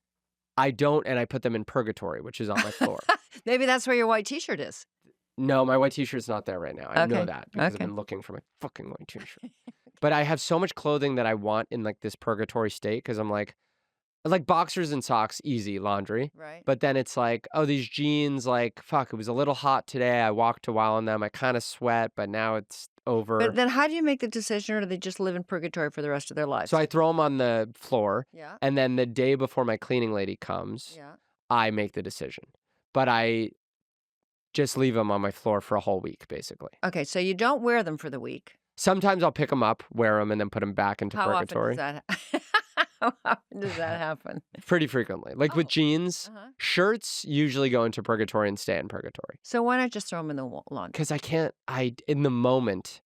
I don't, and I put them in purgatory, which is on my floor. Maybe that's where your white t-shirt is. No, my white t-shirt's not there right now. I know Okay. that because I've Okay. been looking for my fucking white t-shirt. But I have so much clothing that I want in this purgatory state because I'm like boxers and socks, easy laundry. Right. But then it's oh, these jeans, fuck, it was a little hot today. I walked a while in them. I kind of sweat, but now it's over. But then how do you make the decision, or do they just live in purgatory for the rest of their lives? So I throw them on the floor. Yeah. And then the day before my cleaning lady comes, Yeah. I make the decision. But I just leave them on my floor for a whole week, basically. Okay, so you don't wear them for the week. Sometimes I'll pick them up, wear them, and then put them back into How purgatory. often does that How often does that happen? Pretty frequently. With jeans, shirts usually go into purgatory and stay in purgatory. So why not just throw them in the laundry? Because in the moment,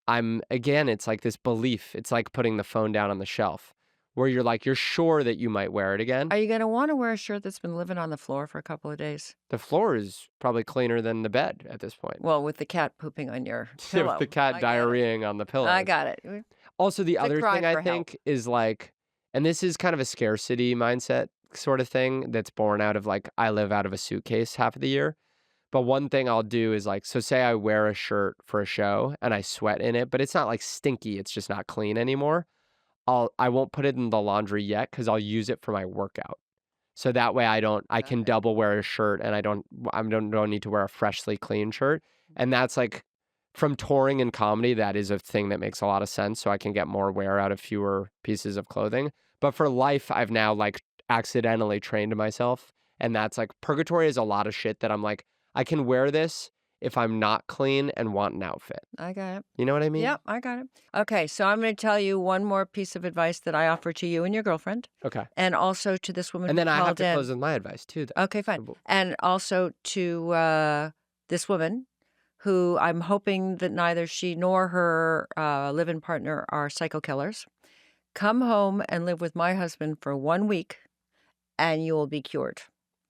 it's this belief. It's like putting the phone down on the shelf where you're sure that you might wear it again. Are you going to want to wear a shirt that's been living on the floor for a couple of days? The floor is probably cleaner than the bed at this point. Well, with the cat pooping on your Yeah, pillow. with the cat diarrheaing on the pillow. I got it. Also, the It's a other cry thing I for help. think is and this is kind of a scarcity mindset sort of thing that's born out of I live out of a suitcase half of the year. But one thing I'll do is so say I wear a shirt for a show and I sweat in it, but it's not stinky, it's just not clean anymore. I won't put it in the laundry yet because I'll use it for my workout. So that way I can double wear a shirt and I don't need to wear a freshly clean shirt. And that's from touring and comedy, that is a thing that makes a lot of sense. So I can get more wear out of fewer pieces of clothing. But for life, I've now accidentally trained myself. And that's purgatory is a lot of shit that I'm I can wear this if I'm not clean and want an outfit. I got it. You know what I mean? Yep, I got it. Okay, so I'm going to tell you one more piece of advice that I offer to you and your girlfriend, Okay. and also to this woman And who then I have called to in. close with my advice too. Though. Okay, fine. And also to this woman who I'm hoping that neither she nor her live-in partner are psycho killers. Come home and live with my husband for 1 week and you will be cured.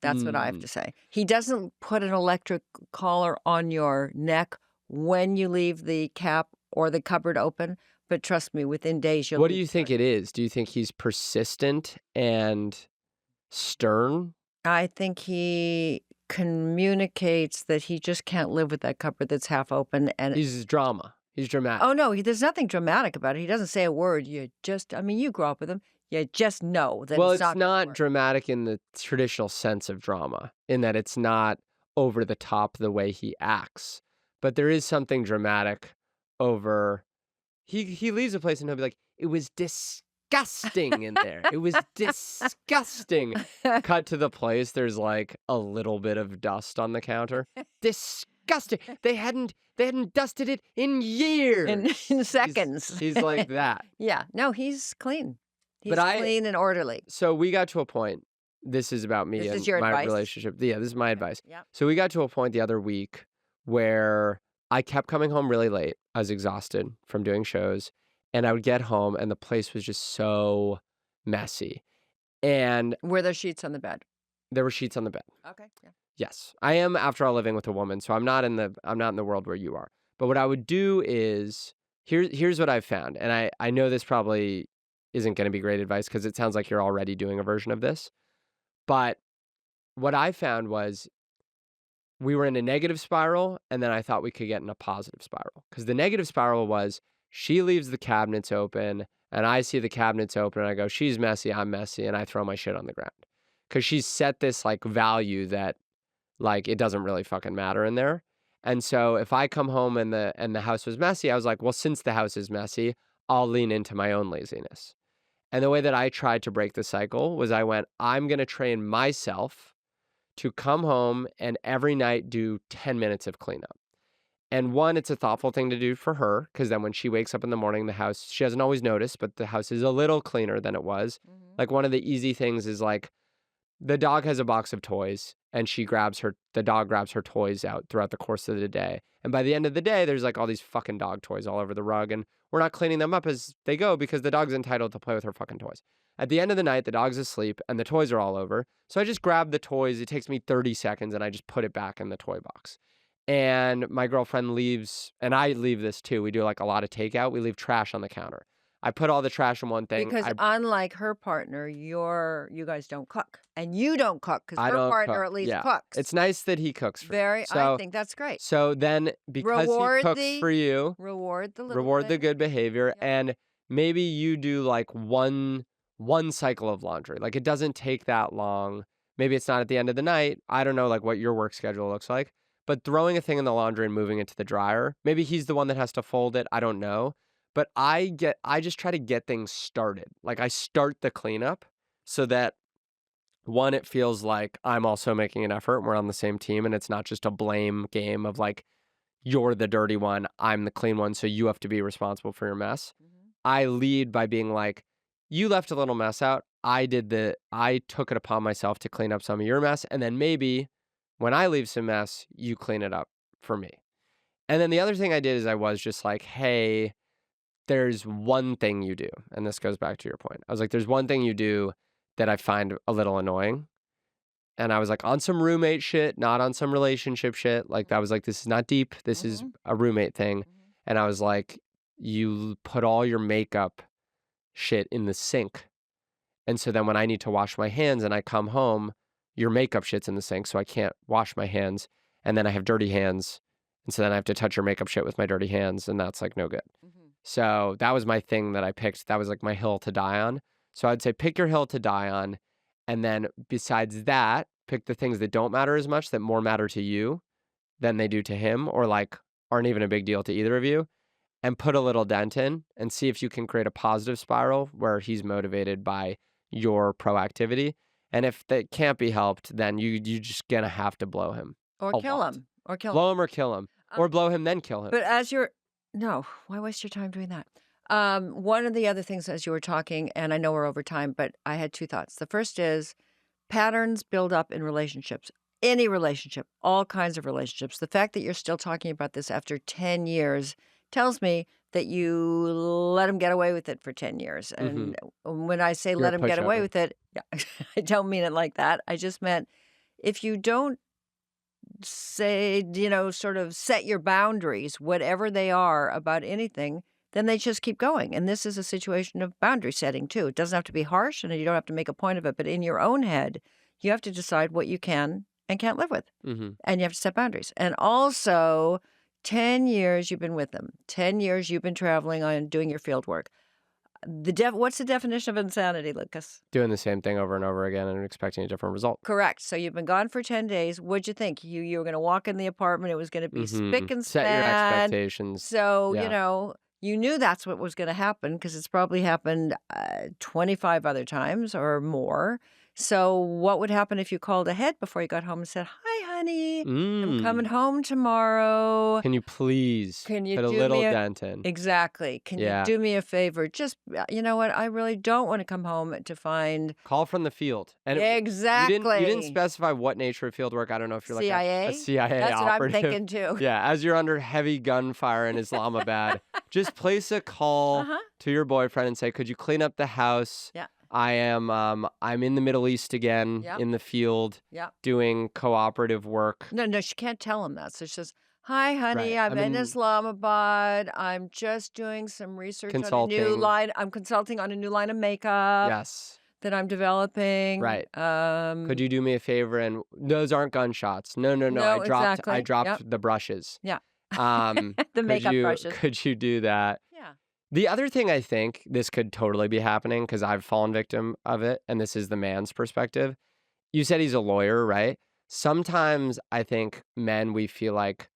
That's what I have to say. He doesn't put an electric collar on your neck when you leave the cap or the cupboard open, but trust me, within days you'll What do be you think cured. it is? Do you think he's persistent and stern? I think he communicates that he just can't live with that cupboard that's half open. And He's drama. He's dramatic. oh no, there's nothing dramatic about it. He doesn't say a word. You grew up with him. You just know that Well, it's not gonna not work. dramatic in the traditional sense of drama, in that it's not over the top the way he acts. But there is something dramatic over. He leaves a place and he'll be like, "It was disgusting in there. It was disgusting." Cut to the place. There's a little bit of dust on the counter. Disgusting. They hadn't dusted it in years. in seconds. He's like that. Yeah. No, he's clean. He's But clean and orderly. So we got to a point. This is about me This and is your my advice? relationship. Yeah, this is my advice. Yeah. So we got to a point the other week where I kept coming home really late. I was exhausted from doing shows. And I would get home and the place was just so messy. And Were there sheets on the bed? there were sheets on the bed. Okay. Yeah. Yes. I am, after all, living with a woman, so I'm not in the world where you are. But what I would do is here's what I've found. And I know this probably isn't going to be great advice because it sounds like you're already doing a version of this. But what I found was we were in a negative spiral, and then I thought we could get in a positive spiral. Because the negative spiral was she leaves the cabinets open, and I see the cabinets open, and I go, she's messy, I'm messy, and I throw my shit on the ground. Because she's set this, like, value that, like, it doesn't really fucking matter in there. And so if I come home and the house was messy, I was like, well, since the house is messy, I'll lean into my own laziness. And the way that I tried to break the cycle was I went, I'm going to train myself to come home and every night do 10 minutes of cleanup. And one, it's a thoughtful thing to do for her, because then when she wakes up in the morning, the house, she doesn't always notice, but the house is a little cleaner than it was. Like, one of the easy things is, like, the dog has a box of toys, and the dog grabs her toys out throughout the course of the day. And by the end of the day, there's, like, all these fucking dog toys all over the rug, and we're not cleaning them up as they go because the dog's entitled to play with her fucking toys. At the end of the night, the dog's asleep, and the toys are all over. So I just grab the toys. It takes me 30 seconds, and I just put it back in the toy box. And my girlfriend leaves, and I leave this too. We do, like, a lot of takeout. We leave trash on the counter. I put all the trash in one thing. Because unlike her partner, you guys don't cook. And you don't cook because I her don't partner cook. at least Yeah. cooks. It's nice that he cooks for you. I think that's great. So then, because Reward he cooks for you, Reward the little reward the thing. good behavior, Yeah. and maybe you do, like, one cycle of laundry. Like, it doesn't take that long. Maybe it's not at the end of the night. I don't know, like, what your work schedule looks like. But throwing a thing in the laundry and moving it to the dryer, maybe he's the one that has to fold it. I don't know. But I just try to get things started. Like, I start the cleanup so that, one, it feels like I'm also making an effort and we're on the same team, and it's not just a blame game of, like, you're the dirty one, I'm the clean one, so you have to be responsible for your mess. I lead by being like, you left a little mess out. I took it upon myself to clean up some of your mess, and then maybe when I leave some mess, you clean it up for me. And then the other thing I did is I was just like, hey, there's one thing you do, and this goes back to your point. I was like, there's one thing you do that I find a little annoying. And I was like, on some roommate shit, not on some relationship shit. Like, I was like, this is not deep. This is a roommate thing. And I was like, you put all your makeup shit in the sink. And so then when I need to wash my hands and I come home, your makeup shit's in the sink, so I can't wash my hands. And then I have dirty hands. And so then I have to touch your makeup shit with my dirty hands, and that's, like, no good. So that was my thing that I picked. That was, like, my hill to die on. So I'd say pick your hill to die on. And then besides that, pick the things that don't matter as much, that more matter to you than they do to him, or, like, aren't even a big deal to either of you, and put a little dent in and see if you can create a positive spiral where he's motivated by your proactivity. And if that can't be helped, then you just gonna have to blow him. Or kill him. Blow him or kill him. Or blow him, then kill him. But no, why waste your time doing that? One of the other things as you were talking, and I know we're over time, but I had two thoughts. The first is patterns build up in relationships. Any relationship, all kinds of relationships. The fact that you're still talking about this after 10 years tells me that you let him get away with it for 10 years. And when I say let him get away with it, I don't mean it like that. I just meant if you don't say, sort of set your boundaries, whatever they are about anything, then they just keep going. And this is a situation of boundary setting too. It doesn't have to be harsh and you don't have to make a point of it, but in your own head, you have to decide what you can and can't live with. And you have to set boundaries. And also, 10 years you've been with them. 10 years you've been traveling on doing your field work. What's the definition of insanity, Lucas? Doing the same thing over and over again and expecting a different result. Correct. So you've been gone for 10 days. What'd you think? You were going to walk in the apartment. It was going to be spick and span. Set your expectations. So, you knew that's what was going to happen because it's probably happened 25 other times or more. So what would happen if you called ahead before you got home and said, hi, honey, I'm coming home tomorrow. Can you please put a little dent in? Exactly. Can you do me a favor? Just, you know what? I really don't want to come home to find. Call from the field. And exactly. You didn't specify what nature of field work. I don't know if you're CIA? like a CIA That's operative. what I'm thinking too. Yeah, as you're under heavy gunfire in Islamabad, just place a call to your boyfriend and say, could you clean up the house? Yeah. I'm in the Middle East again, in the field, doing cooperative work. No, she can't tell him that. So she says, Hi, honey. Right. I'm in Islamabad. I'm just doing some research on a new Consulting. line. I'm consulting on a new line of makeup Yes. that I'm developing. Right. Could you do me a favor? And those aren't gunshots. No. No, I dropped exactly. the brushes. Yeah. Um, The makeup brushes. Could you do that? Yeah. The other thing I think this could totally be happening because I've fallen victim of it, and this is the man's perspective. You said he's a lawyer, right? Sometimes I think men, we feel like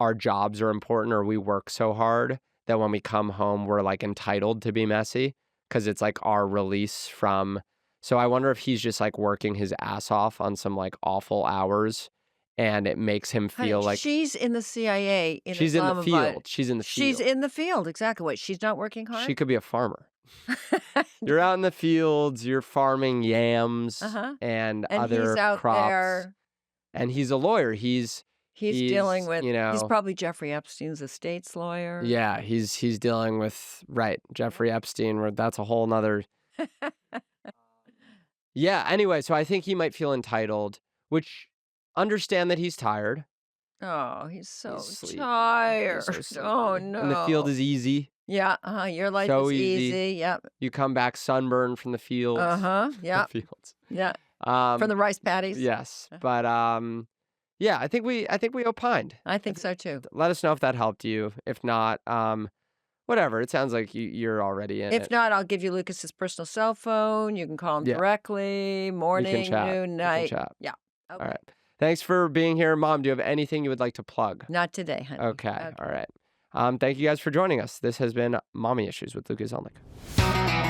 our jobs are important or we work so hard that when we come home, we're like entitled to be messy because it's like our release from. So I wonder if he's just like working his ass off on some like awful hours and it makes him feel Honey, like she's in the CIA in she's in the Islamabad. field. She's in the She's field. in the field. Exactly. What? She's not working hard? She could be a farmer. You're out in the fields, you're farming yams Uh-huh. and And other he's out crops. there. And he's a lawyer. He's dealing with, you know, he's probably Jeffrey Epstein's estate's lawyer. yeah, he's dealing with, right, Jeffrey Epstein, where that's a whole nother. Yeah, anyway, so I think he might feel entitled, which understand that he's tired. Oh, he's so He's sleepy. tired. He's so sleepy. Oh, no. And the field is easy. Yeah, your life So is easy. easy. Yep. You come back sunburned from the fields. Yeah. The fields. Yeah. From the rice paddies. Yes, but yeah, I think we opined. I think so too. Let us know if that helped you. If not, whatever. It sounds like you're already in If it. not, I'll give you Lucas's personal cell phone. You can call him Yeah. directly, morning, chat. noon, We can night. chat. Yeah. Okay. All right. Thanks for being here, Mom. Do you have anything you would like to plug? Not today, honey. Okay. All right. Thank you guys for joining us. This has been Mommy Issues with Lucas Zelnick.